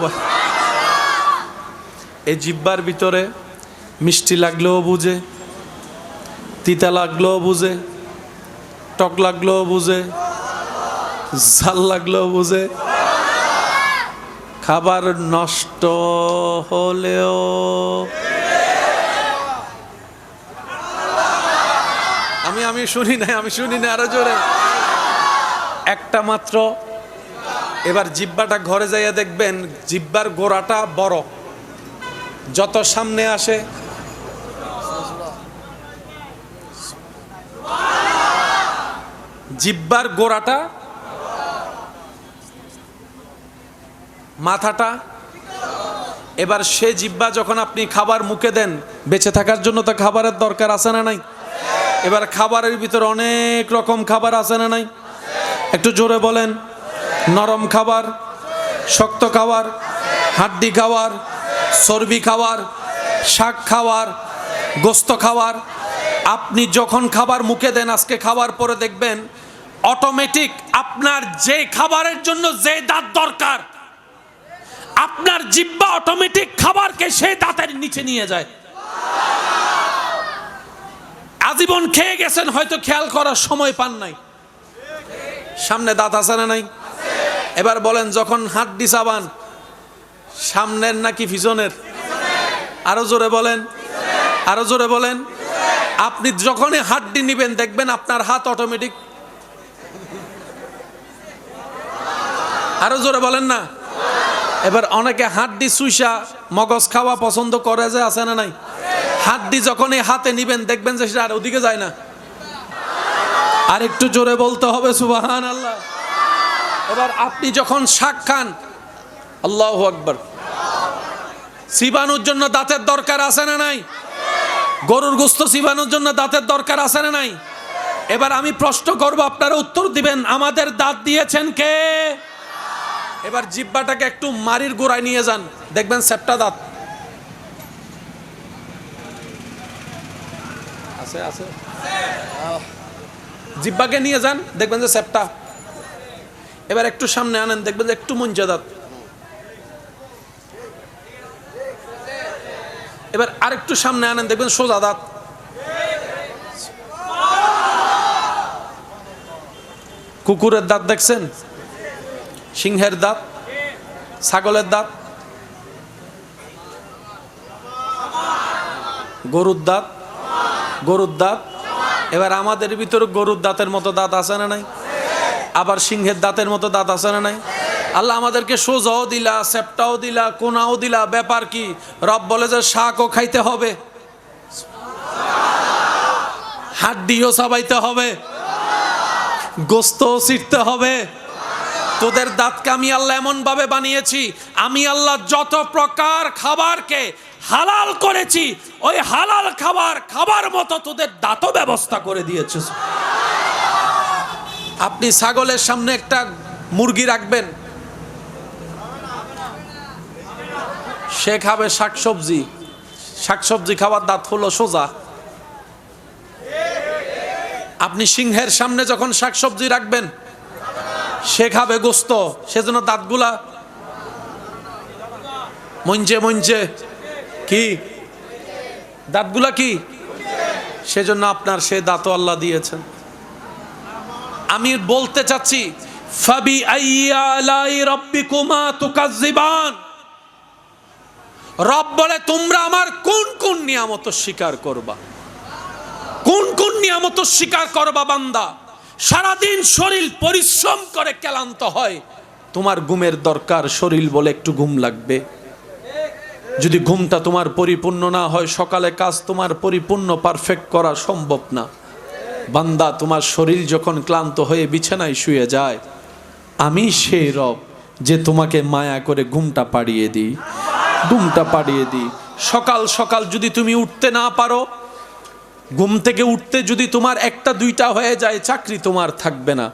এই জিহ্বার ভিতরে মিষ্টি লাগলেও বুঝে, তিতা লাগলেও বুঝে, টক লাগলেও বুঝে, ঝাল লাগলেও বুঝে। খাবার নষ্ট হলেও আমি শুনি না, আমি শুনি না, আরো জোরে। একটা মাত্র। এবার জিহ্বাটা ঘরে যাইয়া দেখবেন জিহ্বার গোড়াটা বড়, যত সামনে আসে জিহ্বার গোড়াটা, মাথাটা। এবার সে জিহ্বা যখন আপনি খাবার মুখে দেন, বেঁচে থাকার জন্য তো খাবারের দরকার আছে না নাই? এবার খাবারের ভিতরে অনেক রকম খাবার আছে না নাই? একটু জোরে বলেন। নরম খাবার, শক্ত খাবার, হাড্ডি খাবার, চর্বি খাবার, শাক খাবার, গোস্ত খাবার। আপনি যখন খাবার মুখে দেন, আজকে খাওয়ার পরে দেখবেন অটোমেটিক আপনার যে খাবারের জন্য যে দাঁত দরকার, আপনার জিহ্বা অটোমেটিক খাবারকে সেই দাঁতের নিচে নিয়ে যায়। আজীবন খেয়ে গেছেন, হয়তো খেয়াল করার সময় পান নাই। সামনে দাঁত আছে না নাই? এবার বলেন, যখন হাড্ডি চাবান, সামনের নাকি পিছনের? আরো জোরে বলেন, আরো জোরে বলেন। আপনি যখনই হাড্ডি নিবেন দেখবেন আপনার হাত অটোমেটিক। আরো জোরে বলেন না। এবার অনেকে হাড্ডি চুইসা মগজ খাওয়া পছন্দ করে, যে আছে না নাই? হাড্ডি যখন এই হাতে নিবেন দেখবেন যে সেটা আর ওদিকে যায় না। আর একটু জোরে বলতে হবে সুবহানাল্লাহ। এবার আপনি যখন শাক খান, আল্লাহু আকবার, চিবানোর জন্য দাঁতের দরকার আছে না নাই? গরুর গোশত চিবানোর জন্য দাঁতের দরকার আছে না নাই? এবার আমি প্রশ্ন করব, আপনারা উত্তর দিবেন, আমাদের দাঁত দিয়েছেন কে? এবার জিহ্বাটাকে একটু মাড়ির গোড়ায় নিয়ে যান, দেখবেন সেপ্টা দাঁত আছে আছে। জিহ্বাকে নিয়ে যান, দেখবেন যে সেপ্টা। এবার একটু সামনে আনেন, দেখবেন যে একটু মঞ্জা দাঁত। এবার আরেকটু সামনে আনেন, দেখবেন সোজা দাঁত। কুকুরের দাঁত দেখছেন? সিংহের দাঁত, ছাগলের দাঁত, গরুর দাঁত, গরুর দাঁত। এবার আমাদের ভিতরে গরুর দাঁতের মতো দাঁত আছে না নাই? আবার সিংহের দাঁতের মতো দাঁত আছে না নাই? আল্লাহ আমাদেরকে সোজাও দিলা, সেপ্টাও দিলা, কোনাও দিলা, ব্যাপার কি? রব বলে যে শাকও খাইতে হবে, হাড্ডিও চাবাইতে হবে, গোস্তও ছিটতে হবে। তোদের দাঁতকে আমি আল্লাহ এমন ভাবে বানিয়েছি, আমি আল্লাহ যত প্রকার খাবারকে হালাল করেছি, ওই হালাল খাবার খাবার মতো তোদের দাঁতও ব্যবস্থা করে দিয়েছে। আপনি ছাগলের সামনে একটা মুরগি রাখবেন, সে খাবে শাকসবজি, শাকসবজি খাবার দাঁত হলো সোজা। আপনি সিংহের সামনে যখন শাকসবজি রাখবেন, সে খাবে গোস্ত, সেজন্য দাঁতগুলা মঞ্জে মঞ্জে কি, দাঁতগুলা কি, সেজন্য আপনার সে দাঁতও আল্লাহ দিয়েছেন। আমি বলতে চাচ্ছি, ফাবি আইয়া আলাই রাব্বিকুমা তুকাজ্জিবান। রব বলে তোমরা আমার কোন কোন নিয়ামত স্বীকার করবা, কোন কোন নিয়ামত স্বীকার করবা বান্দা? সারাদিন শরীর পরিশ্রম করে ক্লান্ত হয়, তোমার ঘুমের দরকার, শরীর বলে একটু ঘুম লাগবে। যদি ঘুমটা তোমার পরিপূর্ণ না হয়, সকালে কাজ তোমার পরিপূর্ণ পারফেক্ট করা সম্ভব না। বান্দা, তোমার শরীর যখন ক্লান্ত হয়ে বিছানায় শুয়ে যায়, আমি সেই রব যে তোমাকে মায়া করে ঘুমটা পাড়িয়ে দিই, ঘুমটা পাড়িয়ে দিই। সকাল সকাল যদি তুমি উঠতে না পারো, ঘুম থেকে উঠতে যদি তোমার একটা দুইটা হয়ে যায়, চাকরি তোমার থাকবে না,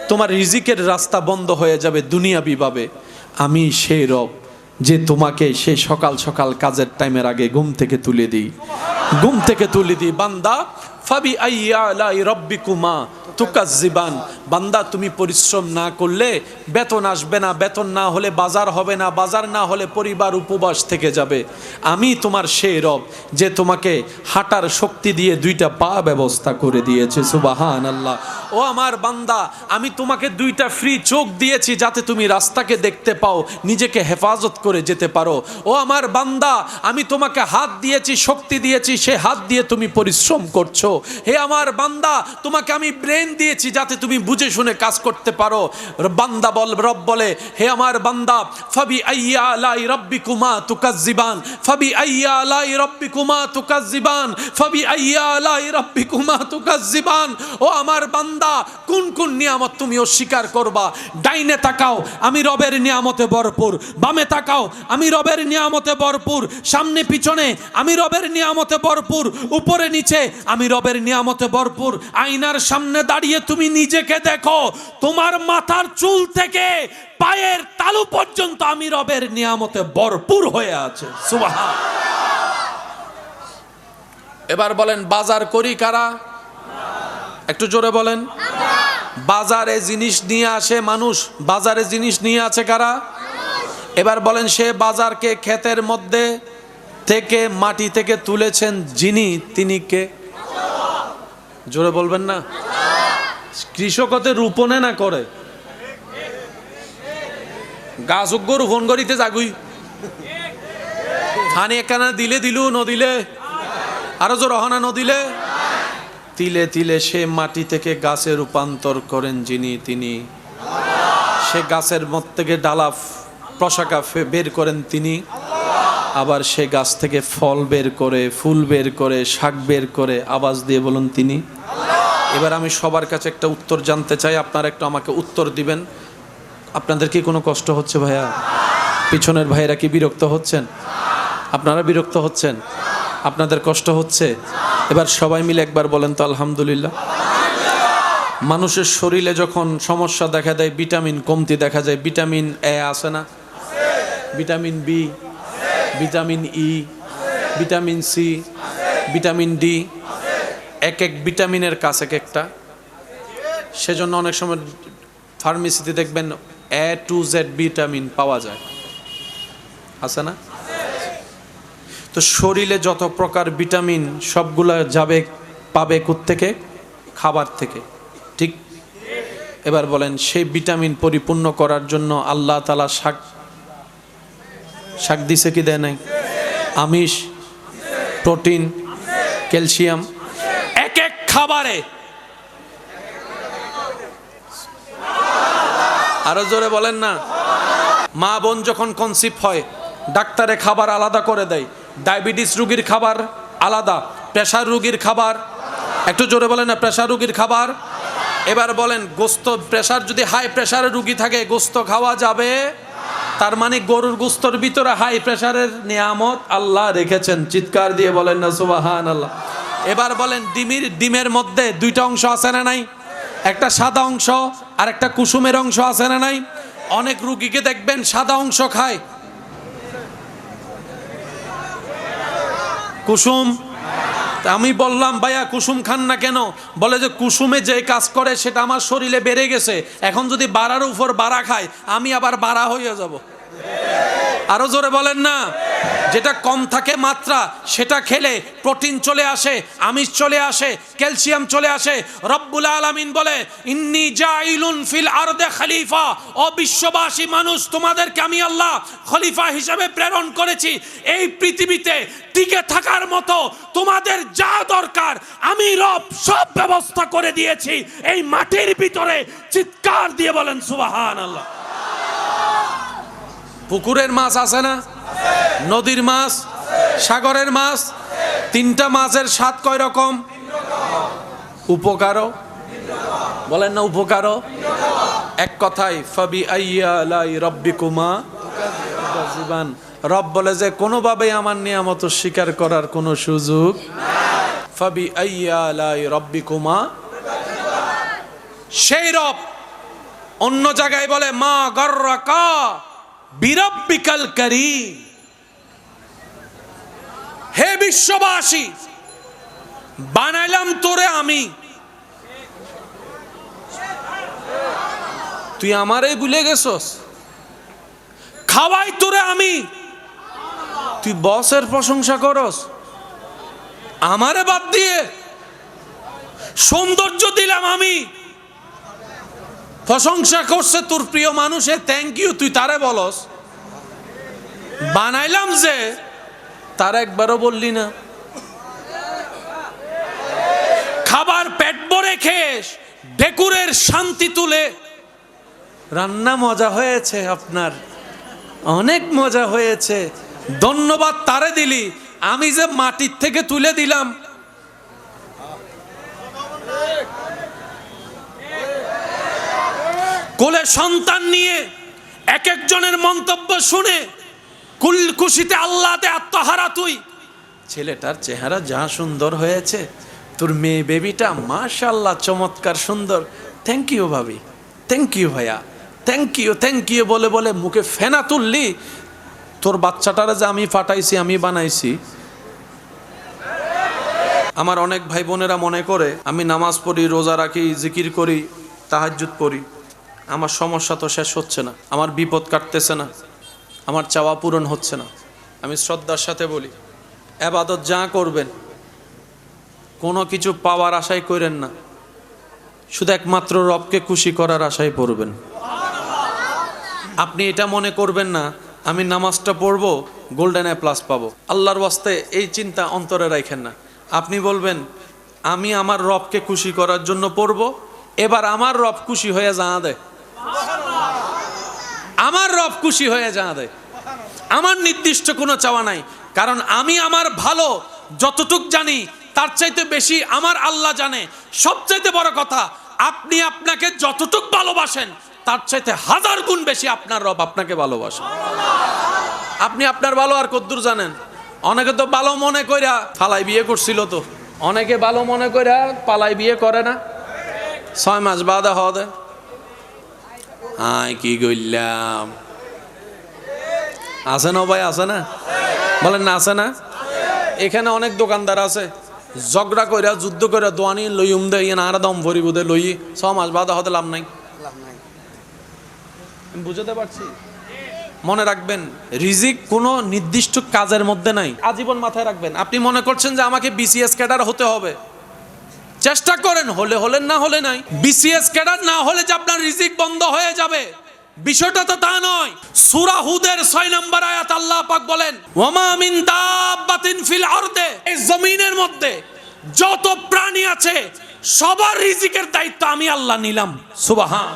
তোমার রিজিকের রাস্তা বন্ধ হয়ে যাবে দুনিয়াবি ভাবে। আমি সেই রব যে তোমাকে সেই সকাল সকাল কাজের টাইমের আগে ঘুম থেকে তুলে দিই, ঘুম থেকে তুলে দিই। বান্দা, ফাবি আইয়া আলাই রাব্বিকুমা তুকাজ্জিবান। বান্দা, তুমি পরিশ্রম না করলে বেতন আসবে না, বেতন না হলে বাজার হবে না, বাজার না হলে পরিবার উপবাস থেকে যাবে। আমি তোমার সেই রব যে তোমাকে হাঁটার শক্তি দিয়ে দুইটা পা ব্যবস্থা করে দিয়েছে। সুবহানাল্লাহ। ও আমার বান্দা, আমি তোমাকে দুইটা ফ্রি চোখ দিয়েছি যাতে তুমি রাস্তাকে দেখতে পাও, নিজেকে হেফাজত করে যেতে পারো। ও আমার বান্দা, আমি তোমাকে হাত দিয়েছি, শক্তি দিয়েছি, সে হাত দিয়ে তুমি পরিশ্রম করছো। হে আমার বান্দা, তোমাকে আমি ব্রেন দিয়েছি যাতে তুমি বুঝে শুনে কাজ করতে পারো। বান্দা রব বলে, হে আমার বান্দা, ফাবি আইয়া আলাই রাব্বিকুমা তুকাজ্জিবান, ফাবি আইয়া আলাই রাব্বিকুমা তুকাজ্জিবান, ফাবি আইয়া আলাই রাব্বিকুমা তুকাজ্জিবান। ও আমার বান্দা, কোন কোন নিয়ামত তুমি অস্বীকার করবা? ডাইনে তাকাও, আমি রবের নিয়ামতে ভরপুর। বামে তাকাও, আমি রবের নিয়ামতে ভরপুর। সামনে পিছনে আমি রবের নিয়ামতে ভরপুর। উপরে নিচে আমি রবের নিয়ামতে ভরপুর। আয়নার সামনে দাঁড়িয়ে তুমি নিজেকে দেখো, তোমার মাথার চুল থেকে পায়ের তালু পর্যন্ত আমি রবের নিয়ামতে ভরপুর হয়ে আছে। সুবহান। এবার বলেন, বাজার করি কারা? একটু জোরে বলেন। বাজারে জিনিস নিয়ে আসে মানুষ, বাজারে জিনিস নিয়ে আছে কারা? এবার বলেন, সে বাজারকে ক্ষেতের মধ্যে থেকে মাটি থেকে তুলেছেন যিনি, তিনি কে? জোরে বলবেন না। কৃষকতে রোপণে না করে, গাছজ্ঞ রোপণ করিতে যাগুই, হানি একখানা দিলে দিলু, নদিলে আরো জোর হনা, নদিলে তিলে তিলে সে মাটি থেকে গাছে রূপান্তর করেন যিনি, তিনি। সে গাছের মধ্যে থেকে ডালা প্রশাখা বের করেন তিনি। আবার সে গাছ থেকে ফল বের করে, ফুল বের করে, শাক বের করে। আওয়াজ দিয়ে বলুন তিনি। এবার আমি সবার কাছে একটা উত্তর জানতে চাই, আপনারা একটু আমাকে উত্তর দিবেন। আপনাদের কি কোনো কষ্ট হচ্ছে ভাইয়া? পিছনের ভাইয়েরা কি বিরক্ত হচ্ছেন? আপনারা বিরক্ত হচ্ছেন? আপনাদের কষ্ট হচ্ছে? এবার সবাই মিলে একবার বলেন তো আলহামদুলিল্লাহ। মানুষের শরীরে যখন সমস্যা দেখা দেয়, ভিটামিন কমতি দেখা যায়, ভিটামিন এ আছে না, vitamin B, vitamin E, vitamin C, vitamin D, এক এক ভিটামিনের কাছে এক একটা। সেজন্য অনেক সময় ফার্মেসিতে দেখবেন এ টু জেড ভিটামিন পাওয়া যায়, আছে না? তো শরীরে যত প্রকার ভিটামিন সবগুলা যাবে, পাবে কোত্থেকে? খাবার থেকে, ঠিক? এবার বলেন সেই ভিটামিন পরিপূর্ণ করার জন্য আল্লাহ তাআলা শাক দিছে কি দেয় নাই? আমিষ, প্রোটিন, ক্যালসিয়াম, এক এক খাবারে। আরো জোরে বলেন না। মা বোন যখন কনসিভ হয়, ডাক্তারে খাবার আলাদা করে দেয়। ডায়াবেটিস রোগীর খাবার আলাদা, প্রেশার রোগীর খাবার, একটু জোরে বলেন না, প্রেশার রোগীর খাবার। এবার বলেন গোস্ত, প্রেশার যদি হাই প্রেশারের রোগী থাকে গোস্ত খাওয়া যাবে? তার মানে গরুর গোস্তর ভিতরে হাই প্রেশারের নিয়ামত আল্লাহ রেখেছেন। চিৎকার দিয়ে বলেন না সুবহানাল্লাহ। এবার বলেন ডিমের মধ্যে দুইটা অংশ আছে না নাই? একটা সাদা অংশ আর একটা কুসুমের অংশ আছে না নাই? অনেক রুগীকে দেখবেন সাদা অংশ খায়, কুসুম। আমি বললাম ভাইয়া কুসুম খান না কেন? বলে যে কুসুমে যে কাজ করে সেটা আমার শরীরে বেড়ে গেছে, এখন যদি বাড়ার উপর বাড়া খায় আমি আবার বাড়া হয়ে যাব। আরো জোরে বলেন না। যেটা কম থাকে মাত্রা, সেটা খেলে প্রোটিন চলে আসে, আমিষ চলে আসে, ক্যালসিয়াম চলে আসে। রব্বুল আলামিন বলে ইন্নী জাইলুন ফিল আরদে খলিফা, ও বিশ্ববাসী মানুষ, তোমাদেরকে আমি আল্লাহ খলিফা হিসেবে প্রেরণ করেছি। এই পৃথিবীতে টিকে থাকার মতো তোমাদের যা দরকার আমি রব সব ব্যবস্থা করে দিয়েছি এই মাটির ভিতরে। চিৎকার দিয়ে বলেন সুবহানাল্লাহ। পুকুরের মাছ আছে না, নদীর মাছ, সাগরের মাছ, তিনটা মাছের স্বাদ কয় রকম? উপকারও বলেন না, উপকারও। এক কথায় ফাবি আইয়া লাই রব্বিকুমা তুকাযিবান। রব বলে যে কোনোভাবেই আমার নিয়ামত স্বীকার করার কোনো সুযোগ। ফাবি আইয়া লাই রব্বিকুমা। সেই রব অন্য জায়গায় বলে মা গর্রাকা বিরব্বিকাল কারীম। হে বিশ্ববাসী, বানাইলাম তোরে আমি, তুই আমারই ভুলে গেছস। খাওয়াই তোরে আমি, তুই বসের প্রশংসা করস আমারে বাদ দিয়ে। সৌন্দর্য দিলাম আমি, প্রশংসা করছে তোর প্রিয় মানুষের, থ্যাংক ইউ, তুই তারে বলস। বানাইলাম যে, তার একবারও বললি না। খাবার পেট ভরে খেস, ডেকুরের শান্তি তুলে, রান্না মজা হয়েছে আপনার, অনেক মজা হয়েছে, ধন্যবাদ তারে দিলি, আমি যে মাটির থেকে তুলে দিলাম। কোলে সন্তান নিয়ে এক একজনের মন্তব্য শুনে খুশিতে আল্লাহতে আত্মহারা তুই। ছেলেটার চেহারা যা সুন্দর হয়েছে, তোর মেয়ে বেবিটা মাশাআল্লাহ চমৎকার সুন্দর, থ্যাংক ইউ ভাবি, থ্যাংক ইউ ভাইয়া, থ্যাংক ইউ বলে বলে মুখে ফেনা তুললি। তোর বাচ্চাটারা যে আমি ফাটাইছি, আমি বানাইছি। আমার অনেক ভাই বোনেরা মনে করে আমি নামাজ পড়ি, রোজা রাখি, জিকির করি, তাহাজ্জুদ পড়ি, আমার সমস্যা তো শেষ হচ্ছে না, আমার বিপদ কাটতেছে না, আমার চাওয়া পূরণ হচ্ছে না। আমি শ্রদ্ধার সাথে বলি, ইবাদত যা করবেন কোনো কিছু পাওয়ার আশাই করেন না, শুধু একমাত্র রবকে খুশি করার আশায় পড়বেন। আপনি এটা মনে করবেন না আমি নামাজটা পড়বো গোল্ডেন এ প্লাস পাবো, আল্লাহর ওয়াস্তে এই চিন্তা অন্তরে রাখেন না। আপনি বলবেন আমি আমার রবকে খুশি করার জন্য পড়বো, এবার আমার রব খুশি হয়ে জানা দেয়, আমার রব খুশি হয়ে জানা দেয়। আমার নির্দিষ্ট কোনো চাওয়া নাই, কারণ আমি আমার ভালো যতটুক জানি তার চাইতে বেশি আমার আল্লাহ জানে। সবচাইতে বড় কথা, আপনি আপনাকে যতটুক ভালোবাসেন তার চাইতে 1000 গুণ বেশি আপনার রব আপনাকে ভালোবাসেন। আপনি আপনার ভালো আর কদ্দুর জানেন? অনেকে তো ভালো মনে কইরা ফালাই বিয়ে করছিল, তো অনেকে ভালো মনে কইরা পালাই বিয়ে করে না, 6 মাস বাদা হদে কি কইলাম। আছে না ভাই, আছে না? বলেন না, আছে না? এখানে অনেক দোকানদার আছে, ঝগড়া কইরা যুদ্ধ কইরা দোয়ানি লইম দে ইয়ে আর দম ভরি বুদে লই 6 মাস বাদা হতে লাভ নাই। বুঝতে পারছি? মনে রাখবেন, রিজিক কোনো নির্দিষ্ট কাজের মধ্যে নাই, আজীবন মাথায় রাখবেন। আপনি মনে করছেন যে আমাকে বিসিএস ক্যাডার হতে হবে, চেষ্টা করেন, হলে হলেন, না হলে নাই। বিসিএস ক্যাডার না হলে যে আপনার রিজিক বন্ধ হয়ে যাবে, বিষয়টা তো তা নয়। সূরা হুদের 6 নম্বর আয়াত আল্লাহ পাক বলেন, ওয়ামা মিন দাব্বাতিন ফিল আরদে, এই জমিনের মধ্যে যত প্রাণী আছে সবার রিজিকের দায়িত্ব আমি আল্লাহ নিলাম। সুবহান।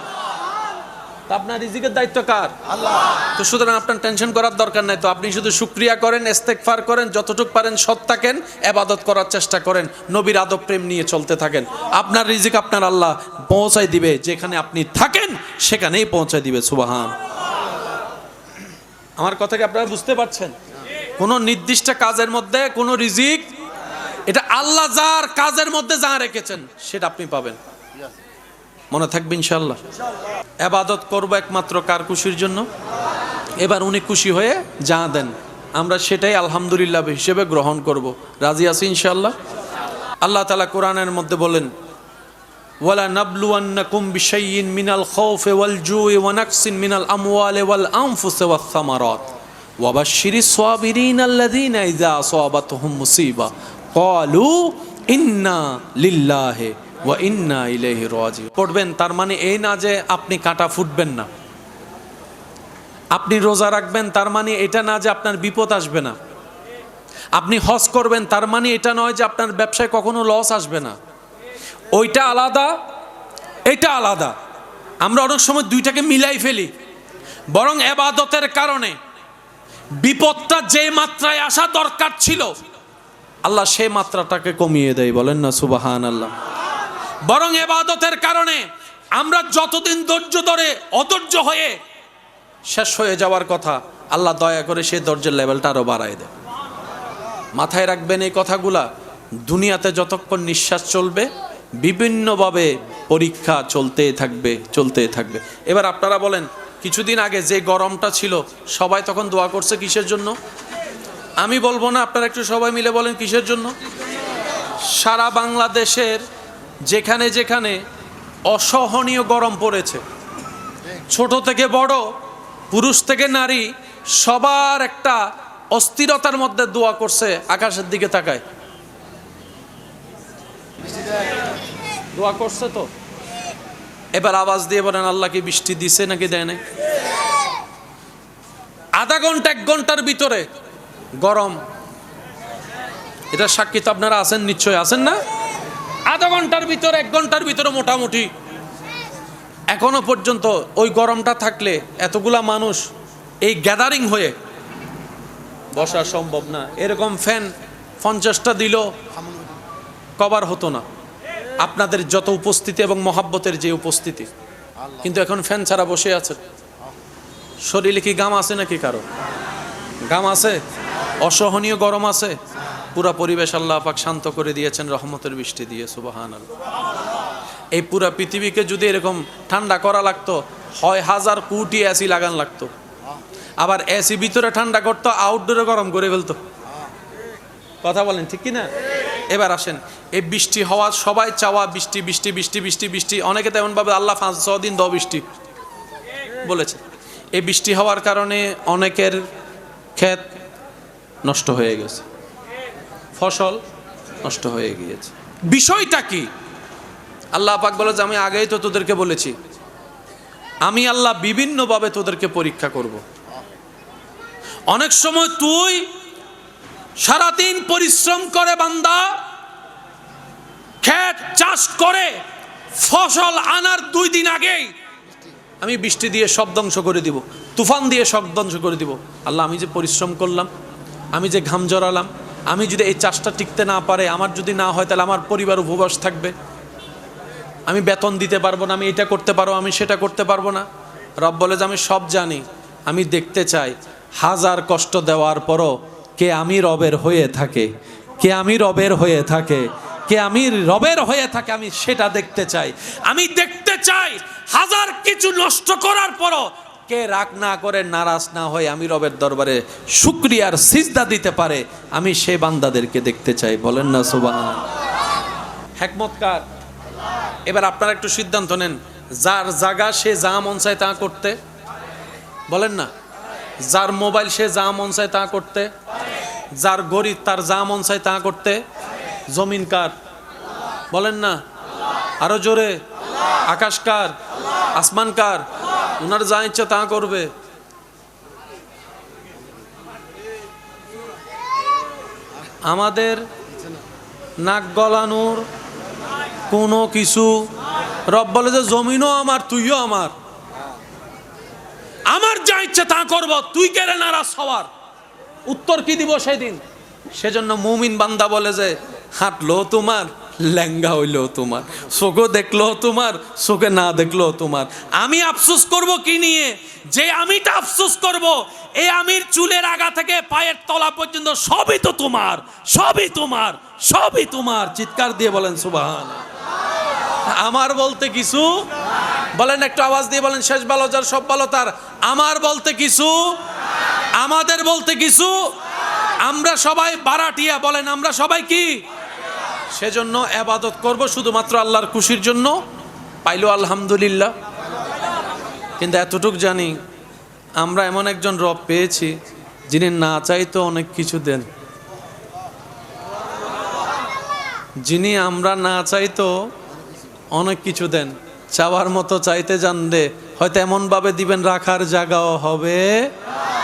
আপনার রিজিকের দায়িত্ব কার? আল্লাহ। তো সুতরাং আপনার টেনশন করার দরকার নাই। তো আপনি শুধু শুকরিয়া করেন, ইস্তেগফার করেন, যতটুকু পারেন সৎ থাকেন, ইবাদত করার চেষ্টা করেন, নবীর আদব প্রেম নিয়ে চলতে থাকেন। আপনার রিজিক আপনার আল্লাহ পৌঁছায় দিবে, যেখানে আপনি থাকেন সেখানেই পৌঁছায় দিবে। সুবহান। আমার কথা কি আপনারা বুঝতে পারছেন? কোন নির্দিষ্ট কাজের মধ্যে কোন রিজিক, এটা আল্লাহ যার কাজের মধ্যে যা রেখেছেন সেটা আপনি পাবেন। মনে থাকবে ইনশাআল্লাহ। ইবাদত করব একমাত্র কার খুশির জন্য? এবার উনি খুশি হয়ে যা দেন আমরা সেটাই আলহামদুলিল্লাহ হিসেবে গ্রহণ করব। রাজি আছি ইনশাআল্লাহ? আল্লাহ তাআলা কোরআনের মধ্যে বলেন, ওয়ালা নাবলুওয়ান্নাকুম বিশাইইন মিনাল খাউফি ওয়াল জুই ওয়া নাকসিন মিনাল আমওয়ালি ওয়াল আনফুসি ওয়াস সামারাত ওয়া বাশশিরিস সাবিরিন আল্লাযীনা ইযা আসাবাতহুম মুসিবা ক্বালু ইন্না লিল্লাহি ওয়া ইন্না ইলাইহি রাজিউন। পড়বেন, তার মানে এই না যে আপনি কাঁটা ফুটবেন না। আপনি রোজা রাখবেন তার মানে এটা না যে আপনার বিপদ আসবে না। আপনি হজ করবেন তার মানে এটা নয় যে আপনার ব্যবসায় কখনো লস আসবে না। ওইটা আলাদা, এটা আলাদা। আমরা অনেক সময় দুইটাকে মিলাই ফেলি। বরং ইবাদতের কারণে বিপদটা যে মাত্রায় আসা দরকার ছিল আল্লাহ সেই মাত্রাটাকে কমিয়ে দেয়। বলেন না সুবহানাল্লাহ। বরং ইবাদতের কারণে আমরা যতদিন ধৈর্য ধরে অধৈর্য হয়ে শেষ হয়ে যাওয়ার কথা, আল্লাহ দয়া করে সেই ধৈর্যের লেভেলটা আরো বাড়ায় দেয়। মাথায় রাখবেন এই কথাগুলা। দুনিয়াতে যতক্ষণ নিঃশ্বাস চলবে বিভিন্নভাবে পরীক্ষা চলতেই থাকবে, চলতেই থাকবে। এবার আপনারা বলেন, কিছুদিন আগে যে গরমটা ছিল সবাই তখন দোয়া করছে কিসের জন্য? আমি বলবো না, আপনারা একটু সবাই মিলে বলেন কিসের জন্য? সারা বাংলাদেশের যেখানে যেখানে অসহনীয় গরম পড়েছে, ছোট থেকে বড়, পুরুষ থেকে নারী, সবার একটা অস্থিরতার মধ্যে দোয়া করছে। আকাশের দিকে তাকায় দোয়া করছে। তো এবার আওয়াজ দিয়ে বলেন, আল্লাহ কি বৃষ্টি দিছে নাকি দেয় নাই? আধা ঘন্টা 1 ঘন্টার ভিতরে গরম, এটা সাক্ষী তো আপনারা আছেন, নিশ্চয় আছেন না? আধা ঘন্টার ভিতরে 1 ঘন্টার ভিতরে মোটামুটি। এখনো পর্যন্ত ওই গরমটা থাকলে এতগুলা মানুষ এই গ্যাদারিং হয়ে বসা সম্ভব না। এরকম ফ্যান 50টা দিল কভার হতো না, আপনাদের যত উপস্থিতি এবং মহাব্বতের যে উপস্থিতি। কিন্তু এখন ফ্যান ছাড়া বসে আছে। শরীরে কি গাম আছে নাকি? কারো গাম আছে? অসহনীয় গরম আছে। পুরা পরিবেশ আল্লাহ পাক শান্ত করে দিয়েছেন রহমতের বৃষ্টি দিয়ে। সুবহানাল্লাহ। এই পুরা পৃথিবীকে যদি এরকম ঠান্ডা করা লাগতো, হয় 1000 কোটি এসি লাগান লাগতো। আবার এসি ভিতরে ঠান্ডা করতো, আউটডোরে গরম করে ফেলতো। কথা বলেন ঠিক কি না? এবার আসেন, এই বৃষ্টি হওয়া সবাই চাওয়া, বৃষ্টি বৃষ্টি বৃষ্টি বৃষ্টি বৃষ্টি। অনেকে তেমন ভাবে আল্লাহ 5-6 দিন দাও বৃষ্টি বলেছে। এই বৃষ্টি হওয়ার কারণে অনেকের ক্ষেত নষ্ট হয়ে গেছে, ফসল নষ্ট হয়ে গিয়েছে। বিষয়টা কি? আল্লাহ পাক বলে যে আমি আগেই তো তোদেরকে বলেছি, আমি আল্লাহ বিভিন্নভাবে তোদেরকে পরীক্ষা করব। অনেক সময় তুই সারাদিন পরিশ্রম করে বান্দা ক্ষেত চাষ করে ফসল আনার 2 দিন আগেই আমি বৃষ্টি দিয়ে সব ধ্বংস করে দিব, তুফান দিয়ে সব ধ্বংস করে দিব। আল্লাহ, আমি যে পরিশ্রম করলাম, আমি যে ঘাম জড়ালাম, আমি যদি এই চাষটা টিকতে না পারে, আমার যদি না হয়, তাহলে আমার পরিবার উপবাস থাকবে, আমি বেতন দিতে পারবো না, আমি এটা করতে পারবো, আমি সেটা করতে পারবো না। রব বলে যে আমি সব জানি, আমি দেখতে চাই হাজার কষ্ট দেওয়ার পরও কে আমি রবের হয়ে থাকে, কে আমি রবের হয়ে থাকে, কে আমি রবের হয়ে থাকে, আমি সেটা দেখতে চাই। আমি দেখতে চাই হাজার কিছু নষ্ট করার পরও কে রাগ না করে, নারাজ না হয়ে আমি রবের দরবারে শুকরিয়ার সিজদা দিতে পারে, আমি সে বান্দাদেরকে দেখতে চাই। বলেন না সুবহানাল্লাহ। হিকমত কার? এবার আপনারা একটু সিদ্ধান্ত নেন, যার জায়গা সে যা মন চায় তা করতে, বলেন না, যার মোবাইল সে যা মন চায় তা করতে, যার গরিব তার যা মন চায় তা করতে। জমিন কার? বলেন না, আরো জোরে। আকাশ কার? আসমান কার? ওনার যা ইচ্ছা তা করবে। আমাদের নাক গলানোর কোনো কিছু, রব বলে যে জমিনও আমার, তুইও আমার, আমার যা ইচ্ছা তা করব, তুই কেড়ে নারাজ হওয়ার উত্তর কি দিব সেদিন? সেজন্য মুমিন বান্দা বলে যে হাঁটলো তোমার, লেঙ্গা হইলো তোমার, চোখে দেখলো তোমার, চোখে না দেখলো তোমার। আমি আফসোস করব কি নিয়ে? যে আমিটা আফসোস করব, এই আমির চুলের আগা থেকে পায়ের তলা পর্যন্ত সবই তো তোমার, সবই তোমার, সবই তোমার। চিৎকার দিয়ে বলেন সুবহানাল্লাহ। আমার বলতে কিছু, বলেন একটু আওয়াজ দিয়ে বলেন, শেষ ভালো যার সব ভালো তার। আমার বলতে কিছু, আমাদের বলতে কিছু, আমরা সবাই বারাটিয়া। বলেন আমরা সবাই কি? সেজন্য ইবাদত করব শুধুমাত্র আল্লাহর খুশির জন্য। পাইলো আলহামদুলিল্লাহ। কিন্তু এতটুক জানি, আমরা এমন একজন রব পেয়েছি যিনি না চাইতো অনেক কিছু দেন, যিনি আমরা না চাইতো অনেক কিছু দেন। চাওয়ার মতো চাইতে জানলে হয়তো এমনভাবে দিবেন রাখার জায়গাও হবে।